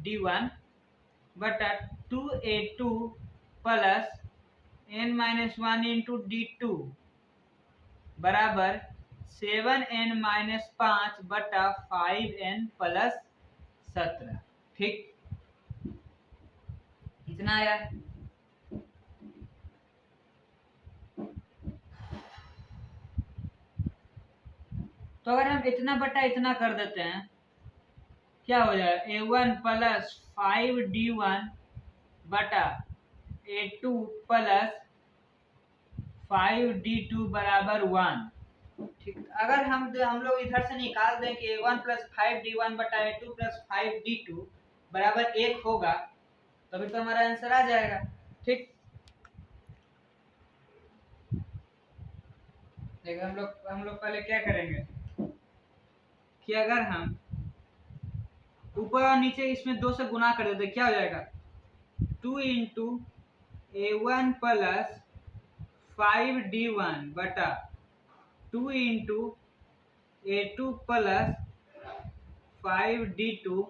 d1 बटा 2a2 plus n-1 into d2 बराबर 7n-5 बटा 5n प्लस 17। ठीक, इतना आया। तो अगर हम इतना बटा इतना कर देते हैं क्या हो जाएगा a1 प्लस 5d1 बटा A2 प्लस 5D2 बराबर 1। ठीक, अगर हम लोग इधर से निकाल दें कि A1 प्लस 5D1 बटा A2 प्लस 5D2 बराबर 1 होगा तभी तो हमारा आंसर आ जाएगा। ठीक, देखिए हम लोग पहले क्या करेंगे कि अगर हम ऊपर और नीचे इसमें 2 से गुना कर देते क्या हो जाएगा, 2 इंटू A1 प्लस 5D1 बटा 2 into A2 plus 5D2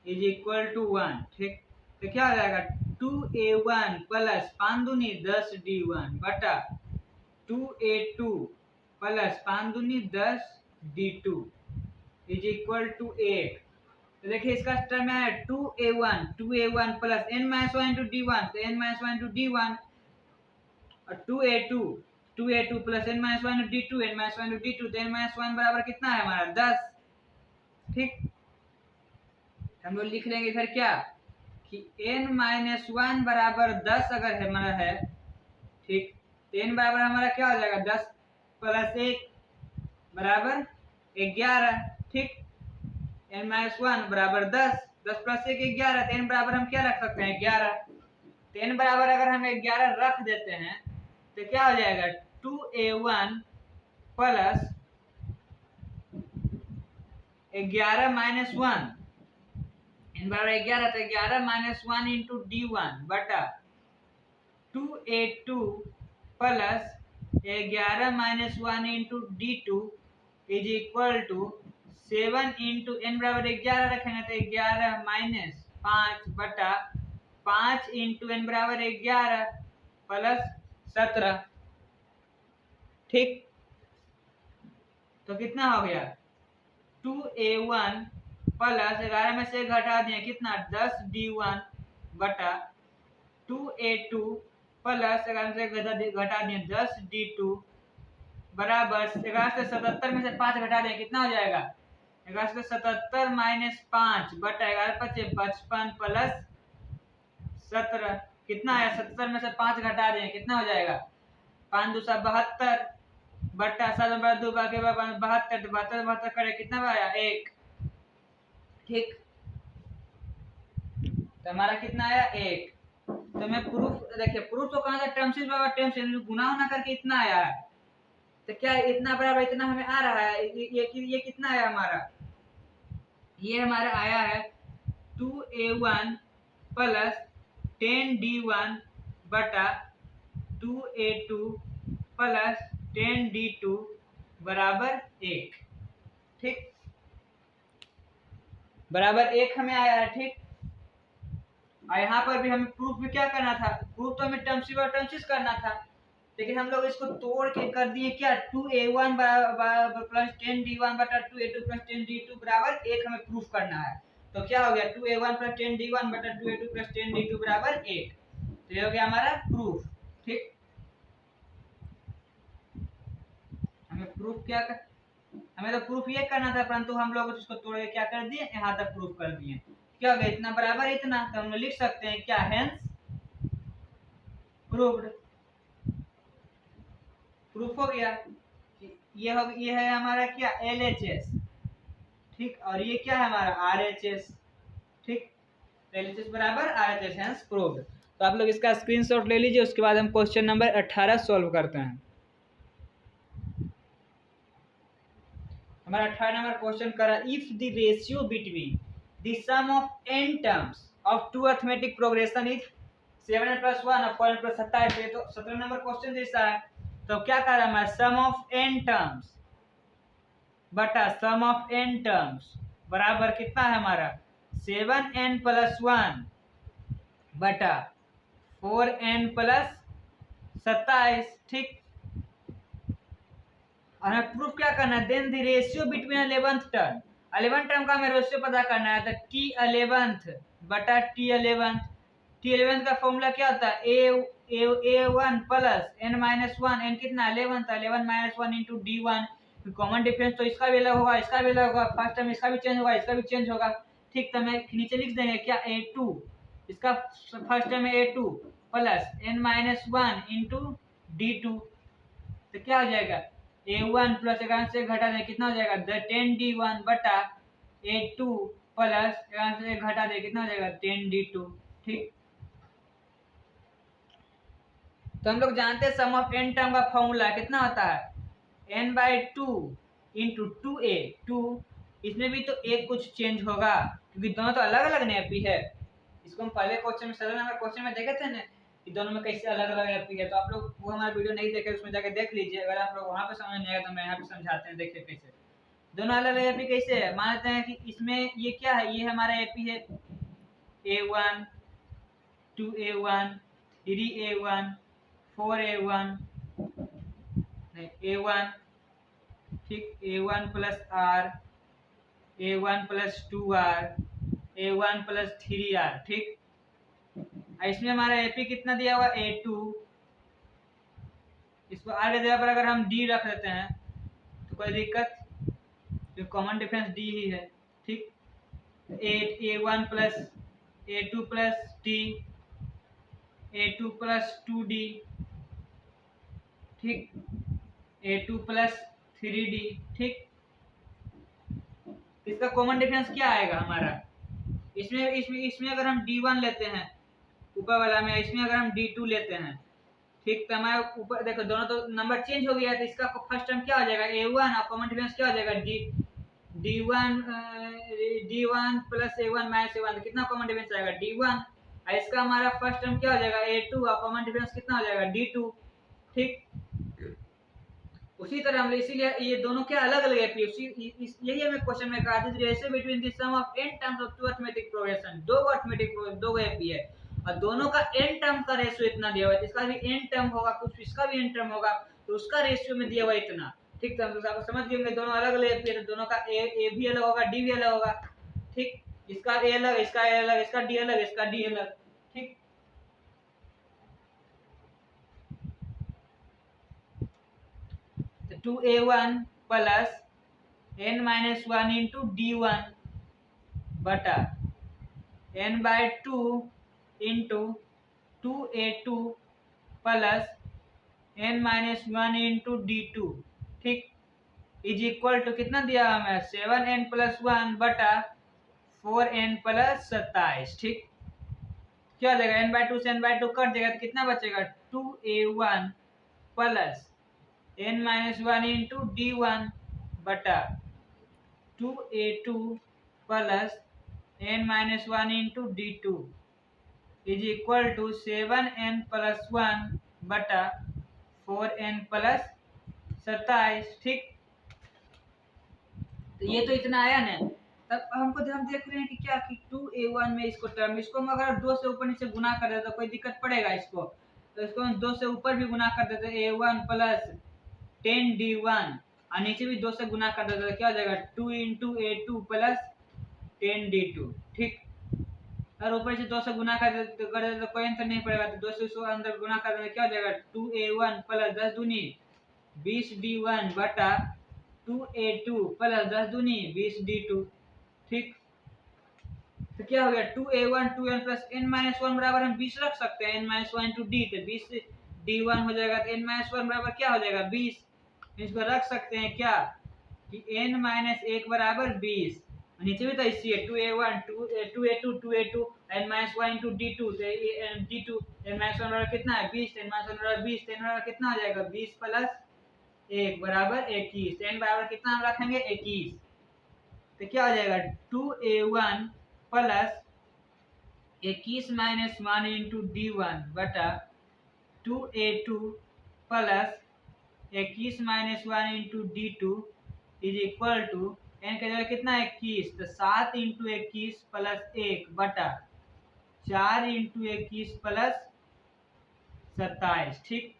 is equal to 1। ठीक, तो क्या हो जाएगा, 2A1 प्लस 5 दूनी 10D1 बटा 2A2 प्लस 5 दूनी 10D2 इज इक्वल टू 8। तो देखिए इसका टर्म में है 2A1 plus n-1 into D1 तो n-1 इंटू D1 और 2A2 plus n-1 into D2 n-1 into D2 तो n-1 बराबर कितना है हमारा 10। ठीक, हम लोग लिख लेंगे इधर क्या कि n-1 बराबर 10 अगर है हमारा है, ठीक, तो n बराबर हमारा क्या हो जाएगा 10 प्लस 1 बराबर 11। ठीक, n-1 बराबर 10 प्लस 1 11 तो n बराबर हम क्या रख सकते हैं 11। तो n बराबर अगर हम 11 रख देते हैं तो क्या हो जाएगा 2A1 प्लस 11 माइनस 1 n बराबर 11 तो 11 माइनस 1 इंटू D1 बटा 2A2 plus 11 minus 1 into D2 is equal to 7 into n बराबर 11 रखेंगे तो 11 माइनस 5 बटा 5 इंटू n बराबर 11 प्लस 17। ठीक, तो कितना हो गया 2A1 प्लस 11 में से घटा दिए कितना 10D1 बटा 2A2 प्लस 11 से घटा दिए 10D2 बराबर 11 से 77 में से 5 घटा दें कितना हो जाएगा 11 से 77 माइनस 5 बटा 11 55 55 प्लस 17 कितना है 77 में से 5 घटा दें कितना हो जाएगा 5 2 72 बटा 7 बटा 2 बाकी 72 72 करे कितना आया 1। ठीक, तो हमारा कितना आया 1। तो मैं प्रूफ देखिए प्रूफ तो कहाँ था टर्म्स बराबर टर्म्स गुना होना करके इतना आया है। तो क्या इतना बराबर इतना हमें आ रहा है, ये कितना है हमारा, ये हमारा आया है 2A1 प्लस 10D1 बटा 2A2 प्लस 10D2 बराबर 1। ठीक, बराबर 1 हमें आया है। ठीक, और यहाँ पर भी हमें प्रूफ में क्या करना था, प्रूफ तो हमें टर्म्स करना था लेकिन हम लोग इसको तोड़ के कर दिए क्या 2A1 प्लस 10D1 बटा 2A2 प्लस 10D2 बराबर 1 हमें प्रूफ करना है। तो क्या हो गया 2A1 प्लस 10D1 बटा 2A2 प्लस 10D2 बराबर 1। तो ये हो गया हमारा प्रूफ। ठीक, हमें प्रूफ क्या कर, हमें तो प्रूफ ये करना था परंतु हम लोग इसको तोड़ के क्या कर दिए यहाँ तक प्रूफ कर दिए। क्या हो गया इतना बराबर इतना, तो हम लिख सकते हैं क्या हेंस प्रूव्ड। प्रूफ हो गया। ये है हमारा क्या LHS। ठीक, और ये क्या है हमारा RHS। ठीक, LHS बराबर RHS हेंस प्रूव्ड। तो आप लोग इसका स्क्रीनशॉट ले लीजिए, उसके बाद हम क्वेश्चन नंबर 18 सॉल्व करते हैं। हमारा 18 नंबर क्वेश्चन करा if the ratio between the sum of n terms of two arithmetic progression is 7n + 1 और 4n + 27 है। तो 17 नंबर क्वेश्चन जैसा है। तो क्या कर रहा है सम ऑफ n टर्म्स बटा सम ऑफ n टर्म्स बराबर कितना है हमारा 7n + 1 बटा 4n + 27। ठीक, और हमें प्रूफ क्या करना है then the ratio between 11th term, 11th term का हमें रेशियो पता करना है। तो T11th बटा T11th, T11th का फॉर्मूला क्या होता है A1 प्लस n-1 n कितना 11 था 11 - 1 इंटू D1। कॉमन डिफरेंस तो इसका भी अलग होगा इसका भी अलग होगा, फर्स्ट टर्म इसका भी चेंज होगा इसका भी चेंज होगा। ठीक, तो मैं नीचे लिख देंगे क्या A2, इसका फर्स्ट टर्म है A2 plus n minus one into D2, तो क्या हो जाएगा A1 प्लस से घटा दे कितना हो जाएगा 10D1 बटा A2 प्लस से घटा दे कितना हो जाएगा 10D2। ठीक, तो हम लोग जानते हैं सम ऑफ n टर्म का फॉर्मूला कितना होता है n/2 इंटू 2a 2, इसमें भी तो एक कुछ चेंज होगा क्योंकि दोनों तो अलग अलग एपी है। इसको हम पहले क्वेश्चन में 7 नंबर क्वेश्चन में देखे थे ना कि दोनों में कैसे अलग अलग एपी है, तो आप लोग वो हमारा वीडियो नहीं देखे उसमें जाके देख लीजिए। अगर आप लोग वहां पे समझ नहीं आया तो मैं यहाँ पे समझाते हैं, देखिए कैसे दोनों अलग अलग एपी कैसे है। मानते हैं कि इसमें ये क्या है, ये हमारा एपी है A1 2A1 3A1 4A1 A1, ठीक, A1 plus R A1 plus 2R A1 plus 3R। ठीक, इसमें हमारा एपी कितना दिया हुआ A2, इसको R के जगह पर अगर हम D रख देते हैं तो कोई दिक्कत, तो कॉमन डिफरेंस D ही है। ठीक, A1 plus A2 plus D A2 plus 2D, ठीक, A2 प्लस 3D। ठीक, इसका कॉमन डिफरेंस क्या आएगा हमारा, इसमें इसमें इसमें अगर हम D1 लेते हैं ऊपर वाला में, इसमें अगर हम D2 लेते हैं, ठीक, तो हमारे ऊपर देखो दोनों तो नंबर चेंज हो गया, तो इसका फर्स्ट टर्म क्या हो जाएगा A1 और कॉमन डिफरेंस क्या हो जाएगा D1 plus A1 minus A1, तो कितना कॉमन डिफरेंस आएगा D1, और इसका हमारा फर्स्ट टर्म क्या हो जाएगा A2 और कॉमन डिफरेंस कितना हो जाएगा D2। ठीक, उसी तरह हम इसीलिए ये दोनों क्या अलग अलग है, यही हमें क्वेश्चन में कहा था ratio between the sum of n terms of two arithmetic progression, दो अरिथमेटिक दो एपी है और दोनों का n टर्म का रेशियो इतना दिया हुआ है, इसका भी n टर्म होगा कुछ, इसका भी n टर्म होगा, तो उसका रेशियो में दिया हुआ इतना। ठीक, तो हम लोग समझ गए होंगे दोनों अलग अलग एपी है, तो दोनों का a भी अलग होगा d भी अलग होगा। ठीक, इसका a अलग, इसका a अलग, इसका d अलग, इसका d अलग। ठीक, तो 2a1 plus n minus one into D1 बटा n/2 into 2a2 plus n minus one into D2। ठीक, इज इक्वल टू कितना दिया हमें 7n प्लस 1 बटा 4n प्लस 27। ठीक, क्या हो जाएगा n/2 से n/2 कट जाएगा तो कितना बचेगा 2a1 plus n minus one into D1 बटा 2a2 plus n minus one into D2 is equal to 7n plus 1 बटा 4n प्लस 27। ठीक, तो ये तो इतना आया ना, तब हमको हम देख रहे हैं कि क्या कि 2a1 में इसको टर्म, इसको हम अगर 2 से ऊपर नीचे गुना कर देते तो कोई दिक्कत पड़ेगा इसको, तो इसको हम 2 से ऊपर भी गुना कर देते a1 प्लस 10D1 और नीचे भी 2 से गुना कर देते तो क्या हो जाएगा 2 इंटू A2 प्लस 10D2। ठीक, और ऊपर से 2 से गुना कर देते तो कोई अंतर नहीं पड़ेगा, तो 2 से इसको अंदर गुना कर देते क्या हो जाएगा 2a1 प्लस 10 दूनी 20D1 बटा 2a2 प्लस 10 दूनी 20D2। ठीक, तो क्या हो गया 2a1 2n plus n minus one बराबर हम 20 रख सकते हैं, n minus one into d, तो 20D1 हो जाएगा, तो n माइनस वन बराबर क्या हो जाएगा 20। इसको रख सकते हैं क्या कि n माइनस 1 बराबर 20, नीचे भी तो इसी है 2a1 2a2 2a2 n minus one into D2, तो D2 n माइनस वन बराबर कितना है 20, n माइनस वन बराबर 20, n बराबर कितना हो जाएगा 20 प्लस 1 बराबर 21, n बराबर कितना हम रखेंगे 21, तो क्या हो जाएगा 2a1 plus 21 minus 1 into D1 बटा 2a2 plus 21 minus 1 into D2 is equal to n का जगह कितना 21, तो 7 इंटू 21 प्लस 1 बटा 4 इंटू 21 प्लस 27। ठीक,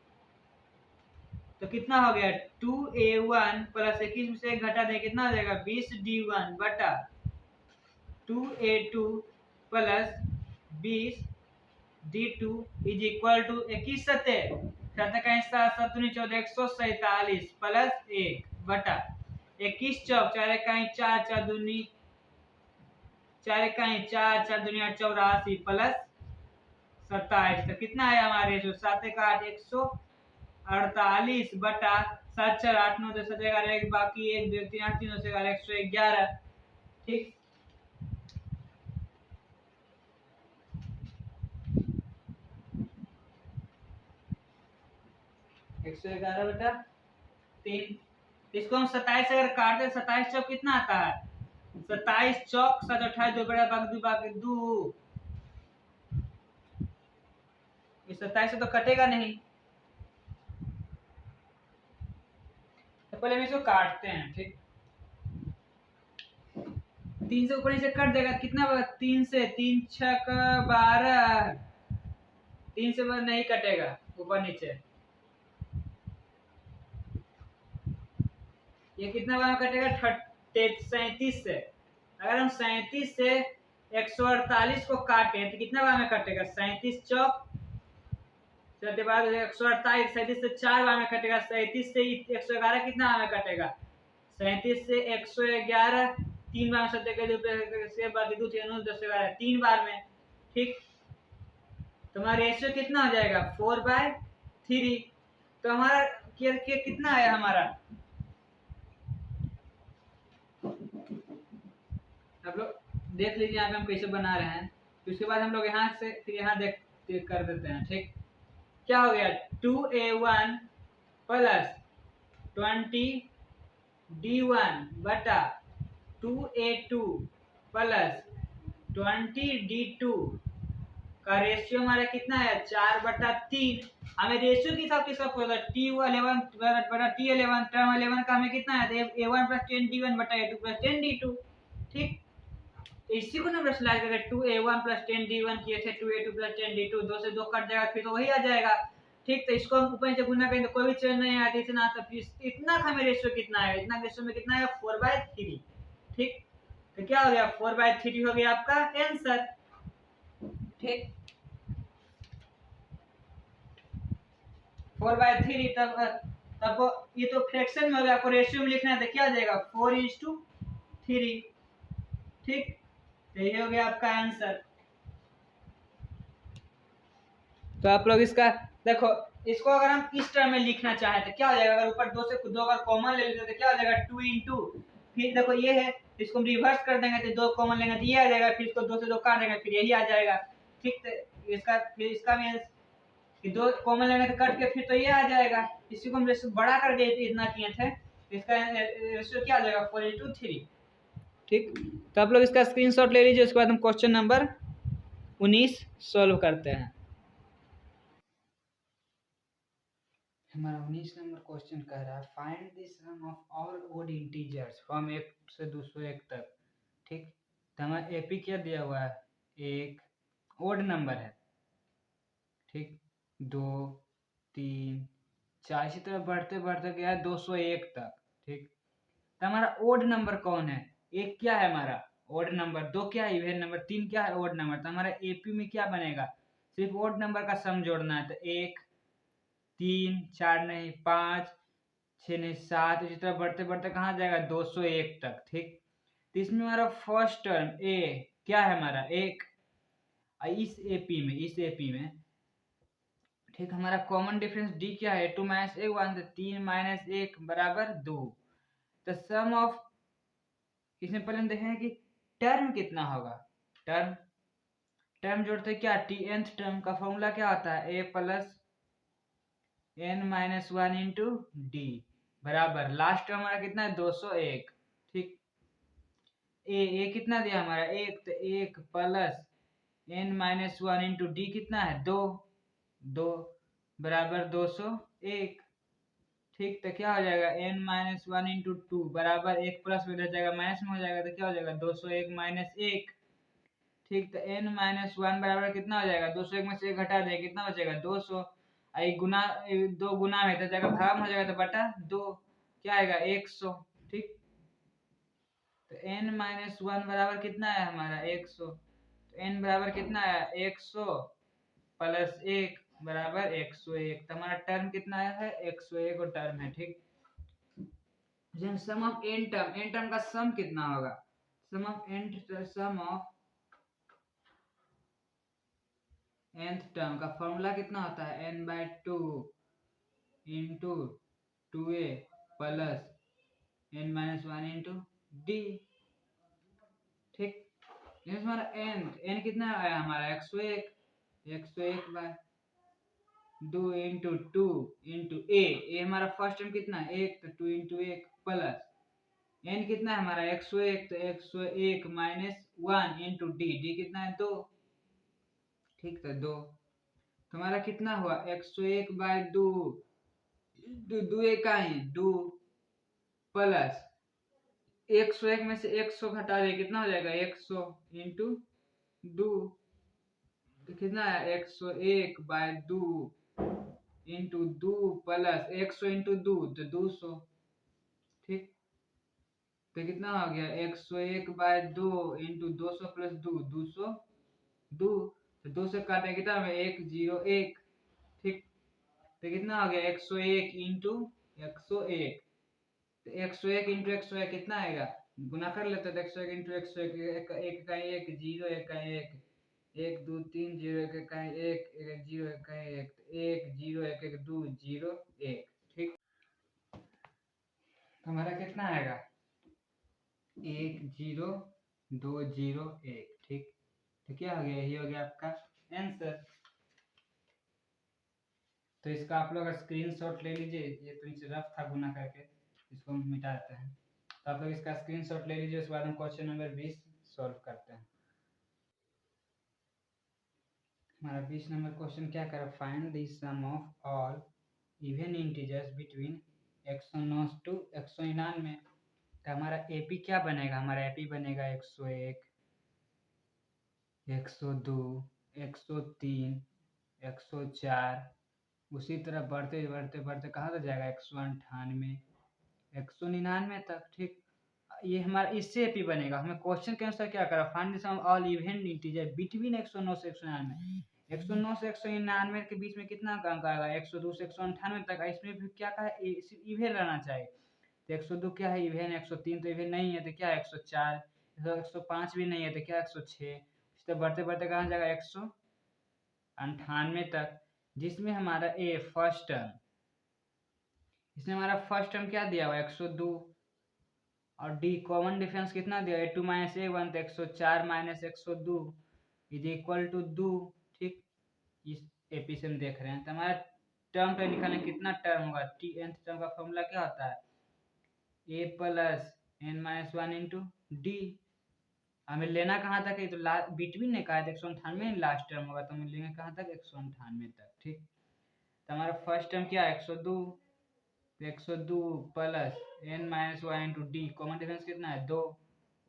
तो कितना हो गया 2a1 प्लस 21 में से 1 घटा दे कितना हो जाएगा 20D1 बटा 2a2 plus 20D2 is equal to 21 सत्ते का हिस्सा 7 147 प्लस 1 बटा 21 चौक 4 इकाई 4 4 दूनी 4 इकाई 4 4 दूनी 84 प्लस 27। तो कितना है हमारा रेशियो? 7 का 8 148 बटा 7 4 8 9 10 11 एक बाकी 1 2 3 8 3 9 11 111। ठीक, 111 बटा 3। इसको हम 27 अगर काट दे, 27 चौक कितना आता है? 27 चौक 7 28 2 बड़ा बाकी 2। इस 27 से तो कटेगा नहीं, तो पहले हम इसको काटते हैं। ठीक, 3 से ऊपर नीचे कट देगा, कितना बचा? 3 से 3 6 12। 3 से नहीं कटेगा ऊपर नीचे। ये कितना बार कटेगा? 37 से। अगर हम 37 से 148 को काटें तो कितना बार में कटेगा? 37 चौक 148, 37 से 4 बार में कटेगा। 37 से 111 कितना बार में कटेगा? 37 से 111 3 बार में बाकी 2 3 9 10 11 3 बार में। ठीक, तो हमारा रेशियो कितना हो जाएगा? 4/3। तो हमारा कितना आया हमारा? आप लोग देख लीजिए यहाँ पे हम कैसे बना रहे हैं। तो उसके बाद हम लोग यहाँ से फिर यहाँ देख कर देते हैं। ठीक, क्या हो गया? 2a1 प्लस 20d1 बटा 2a2 प्लस 20d2 का रेशियो हमारा कितना है? 4/3। हमें रेशियो के हिसाब किसका पूछा? T11 बटा T11 टर्म 11 का हमें कितना है? a1 प्लस 10d1 बटा a2 प्लस 10d2। ठीक, इसी को हम रैशनलाइज करके 2a1 प्लस 10d1 किए थे, 2a2 प्लस 10d2, 2 से 2 कट जाएगा फिर तो वही आ जाएगा। ठीक, तो इसको हम ऊपर से गुना करेंगे तो कोई भी चेंज नहीं आती इतना। तो इतना का हमें रेशियो कितना है? इतना रेशियो में कितना है? 4/3। ठीक, तो क्या हो गया? 4/3 हो गया आपका आंसर। ठीक, 4/3। तब ये तो फ्रैक्शन में हो गया, आपको रेशियो में लिखना है तो क्या आ जाएगा? 4:3। ठीक, तो ये हो गया आपका आंसर। तो आप लोग इसका देखो, इसको अगर हम इस टर्म में लिखना चाहें तो क्या हो जाएगा? अगर ऊपर 2 से 2 अगर कॉमन ले लेते तो क्या हो जाएगा? 2 इंटू, फिर देखो ये है, इसको हम रिवर्स कर देंगे तो 2 कॉमन लेंगे तो ये आ जाएगा, फिर इसको 2 से 2 काट देंगे फिर यही आ जाएगा। ठीक, तो इसका फिर इसका मींस कि 2 कॉमन लेंगे तो कट के फिर तो ये आ जाएगा। इसी को हम रेशियो बड़ा कर के इतना किए थे, इसका रेशियो क्या आ जाएगा? 4:3। ठीक, तो आप लोग इसका स्क्रीनशॉट ले लीजिए। उसके बाद हम क्वेश्चन नंबर 19 सॉल्व करते हैं। हमारा 19 नंबर क्वेश्चन कह रहा है find the sum of all odd integers from 1 से 201 तक। ठीक, तो हमारा एपी क्या दिया हुआ है? एक ओड नंबर है। ठीक, 2 3 4 इसी तरह बढ़ते बढ़ते गया 201 तक। ठीक, तो हमारा ओड नंबर कौन है? एक क्या है हमारा ओड नंबर, 2 क्या है इवन नंबर, 3 क्या है ओड नंबर। तो हमारा एपी में क्या बनेगा? सिर्फ ओड नंबर का सम जोड़ना है। तो 1 3 4 नहीं 5 6 नहीं 7, इसी तरह बढ़ते बढ़ते कहाँ जाएगा? 201 तक। ठीक, तो इसमें हमारा फर्स्ट टर्म ए क्या है? हमारा एक। इस एपी में ठीक, हमारा कॉमन डिफरेंस डी क्या है? 2 माइनस 1 1, तो 3 माइनस 1 बराबर 2। तो सम ऑफ, इसमें पहले हम देखेंगे कि टर्म कितना होगा। टर्म टर्म जोड़ते क्या? टी nth टर्म का फॉर्मूला क्या होता है? A plus n minus 1 into d बराबर लास्ट टर्म हमारा कितना है? 201। ठीक, ए कितना दिया हमारा? 1, तो 1 plus n minus 1 into D कितना है? 2 बराबर 201। ठीक, तो क्या हो जाएगा? n माइनस 1 इंटू 2 बराबर 1 प्लस में रह जाएगा माइनस में हो जाएगा तो क्या हो जाएगा? 201 माइनस 1। ठीक, तो n माइनस 1 बराबर कितना हो जाएगा? 201 में से 1 घटा दें कितना बचेगा? 200। गुना 2 गुना में तो जाएगा भाग में हो जाएगा तो बटा 2 क्या आएगा? 100। ठीक, तो n माइनस 1 बराबर कितना है हमारा? 100। तो n बराबर कितना है? 100 प्लस 1 बराबर 101। तो हमारा टर्म कितना है? 101 और टर्म है। ठीक, सम ऑफ एन टर्म का सम कितना होगा? सम ऑफ nth टर्म का फॉर्मूला कितना होता है n/2 into 2a plus n-1 into d। ठीक, हमारा n कितना आया हमारा 101, 101/2 इंटू 2 इंटू a हमारा फर्स्ट टर्म कितना है 1, तो 2 इंटू 1 प्लस n कितना है हमारा 101, तो 101 माइनस 1 इंटू डी कितना है 2। ठीक, तो 2 तुम्हारा कितना हुआ 101/2 दो का ही 2 प्लस 101 में से 100 घटा दे कितना हो जाएगा 100 इंटू 2, तो कितना है 101/2 इंटू 2 प्लस 100 इंटू 2 तो 200। ठीक, तो कितना हो गया 101/2 इंटू 200 प्लस 2 202, तो 2 से काटे कितना है 101। ठीक, तो कितना हो गया 101 इंटू 101, तो 101 इंटू 101 कितना आएगा गुना कर लेते तो 101 इंटू 101 एक का 1 जीरो एक का 1 1 2 3 0 1 का 1 1 0 1 का 1 1 0 1 1 2 0 1। ठीक, हमारा कितना आएगा 1 0 2 0 1। ठीक, तो क्या हो गया यही हो गया आपका आंसर। तो इसका आप लोग स्क्रीनशॉट ले लीजिए, ये तो नीचे रफ था गुना करके, इसको हम मिटा देते हैं। तो आप लोग इसका स्क्रीनशॉट ले लीजिए, उसके बाद हम क्वेश्चन नंबर 20 सॉल्व करते हैं। हमारा 20 नंबर क्वेश्चन क्या कर रहा है, find the sum of all even integers between 109 to 199। तो हमारा एपी क्या बनेगा, हमारा एपी बनेगा 101 102 103 104, उसी तरह बढ़ते बढ़ते बढ़ते कहाँ तक जाएगा 198 199 तक। ठीक, ये हमारा इससे एपी बनेगा। हमें क्वेश्चन के अनुसार क्या करा, find the sum all even integer between 109 से 199। 109 से 199 के बीच में कितना अंक आएगा 102 से 198 तक। इसमें भी क्या कहा इवन रहना चाहिए, तो 102 क्या है इवन, 103 तो इवन नहीं है तो क्या है 104, 105 भी नहीं है तो क्या 106। इस तरह बढ़ते बढ़ते कहाँ जाएगा 198 तक, जिसमें हमारा ए फर्स्ट टर्म, इसमें हमारा फर्स्ट टर्म क्या दिया हुआ 102 और डी कॉमन डिफरेंस कितना दिया a2 माइनस a1, तो 104 माइनस 102 इज इक्वल टू 2। ठीक, इस एपी से हम देख रहे हैं, तो हमारा टर्म पे निकालने कितना टर्म होगा, टी nth टर्म का फॉर्मूला क्या होता है a plus n-1 into D. हमें लेना कहाँ तक है, तो बिटवीन ने कहा है 198 लास्ट टर्म होगा, तो हम लेंगे कहाँ तक 198 तक। ठीक, तो हमारा फर्स्ट टर्म क्या है 102, 102 plus n-1 into D common difference कितना है 2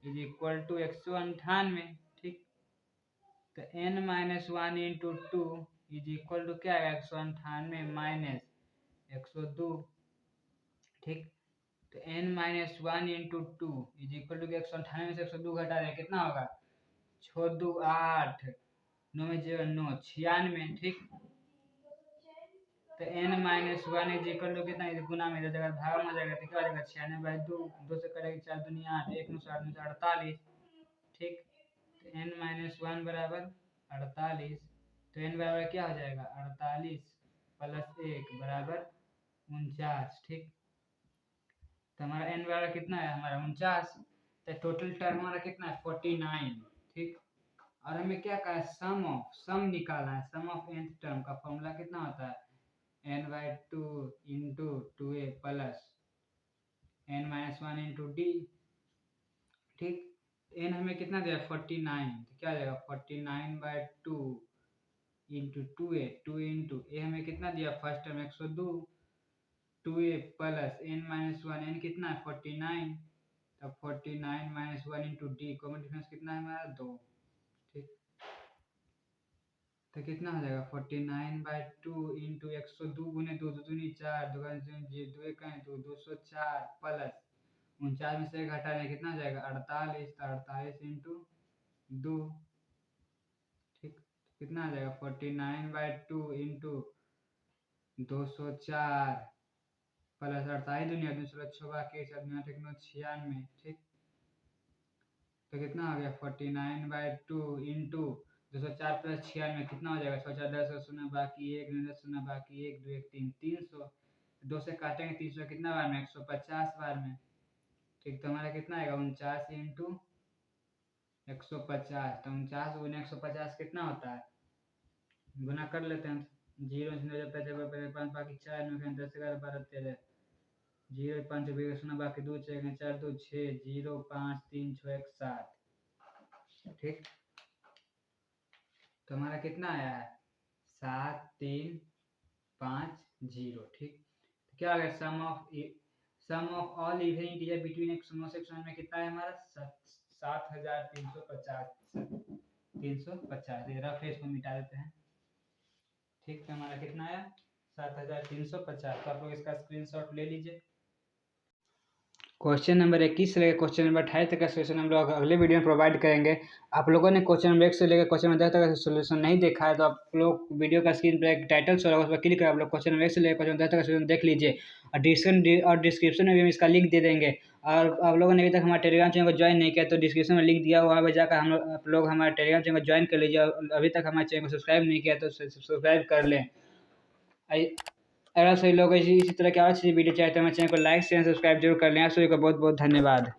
इज इक्वल टू 198। ठीक, तो n-1 into 2 is equal to क्या है 198 माइनस 102। ठीक, तो n-1 into 2 is equal to 198 से 102 घटा दें कितना होगा 6 2 8 9 0 9 96। ठीक, तो n-1 इज इक्वल टू कितना गुना में जगह भाग में जाएगा तो क्या हो जाएगा 96/2, 2 से करेंगे 4 दूनी 8 1 9 8 9 48। ठीक, तो n-1 बराबर 48, तो n बराबर क्या हो जाएगा 48 प्लस 1 बराबर 49। ठीक, तो हमारा n बराबर कितना है हमारा 49, तो टोटल टर्म हमारा कितना है 49। ठीक, और हमें क्या कहा है सम निकालना है, सम ऑफ nth टर्म का फॉर्मूला कितना होता है n/2 into 2a plus n-1 into d. ठीक, n हमें कितना दिया 49, तो क्या जाएगा 49/2 इंटू 2a 2 इंटू a हमें कितना दिया first term 102 2a plus n-1 n कितना है 49, तब 49 minus 1 into D common difference कितना है हमारा 2। ठीक, तो कितना हो जाएगा 49/2 इंटू 102 गुने 2 2 दूनी 4 2 2 1 2 204 प्लस 49 में से घटा दें कितना हो जाएगा 48, तो 48 इंटू 2। ठीक, कितना आ जाएगा 49/2 इंटू 204 प्लस 48 दुनिया 206 के 96। ठीक, तो कितना हो गया 49/2 इंटू 204 प्लस 96 कितना हो जाएगा? 110 शून्य बाकी 1 शून्य बाकी 1 2 1 3 300। 2 से काटेंगे 300 कितना बार में? 150 बार में। ठीक, तो हमारा कितना आएगा? 49 इंटू 150। तो 49 गुना 150 कितना होता है? गुना कर लेते हैं। 0 5 बाकी 4 9 10 11 12 13 0 5 शून्य बाकी 2 4 4 2 6 0 5 3 6 1 7। ठीक, तो हमारा कितना आया है? 7 3 5 0। ठीक, तो क्या आ गया? Sum of all even integer between x और x में कितना है हमारा? 7350। 350। ये रफ है, इसको मिटा देते हैं। ठीक, तो हमारा कितना आया? 7350। तो आप लोग इसका स्क्रीनशॉट ले लीजिए। क्वेश्चन नंबर 21 से लेकर क्वेश्चन नंबर 28 तक का सोल्यूशन हम लोग अगले वीडियो में प्रोवाइड करेंगे। आप लोगों ने क्वेश्चन नंबर 1 से लेकर क्वेश्चन नंबर 10 तक का सोल्यूशन नहीं देखा है तो आप लोग वीडियो का स्क्रीन पर एक टाइटल शो होगा, उस पर क्लिक कर आप लोग क्वेश्चन नंबर 1 से लेकर क्वेश्चन नंबर 10 तक का सोल्यूशन देख लीजिए। और डिस्क्रिप्शन में भी हम इसका लिंक दे देंगे। और आप लोगों ने अभी तक हमारे टेलीग्राम चैनल को ज्वाइन नहीं किया तो डिस्क्रिप्शन में लिंक दिया हुआ है, वहाँ पर जाकर आप लोग हमारे टेलीग्राम चैनल को ज्वाइन कर लीजिए। और अभी तक हमारे चैनल को सब्सक्राइब नहीं किया तो सब्सक्राइब कर लें। अगर सही लोग इसी तरह की और अच्छी वीडियो चाहते हैं हमारे चैनल को लाइक शेयर सब्सक्राइब जरूर कर लें। आप सभी को बहुत बहुत धन्यवाद।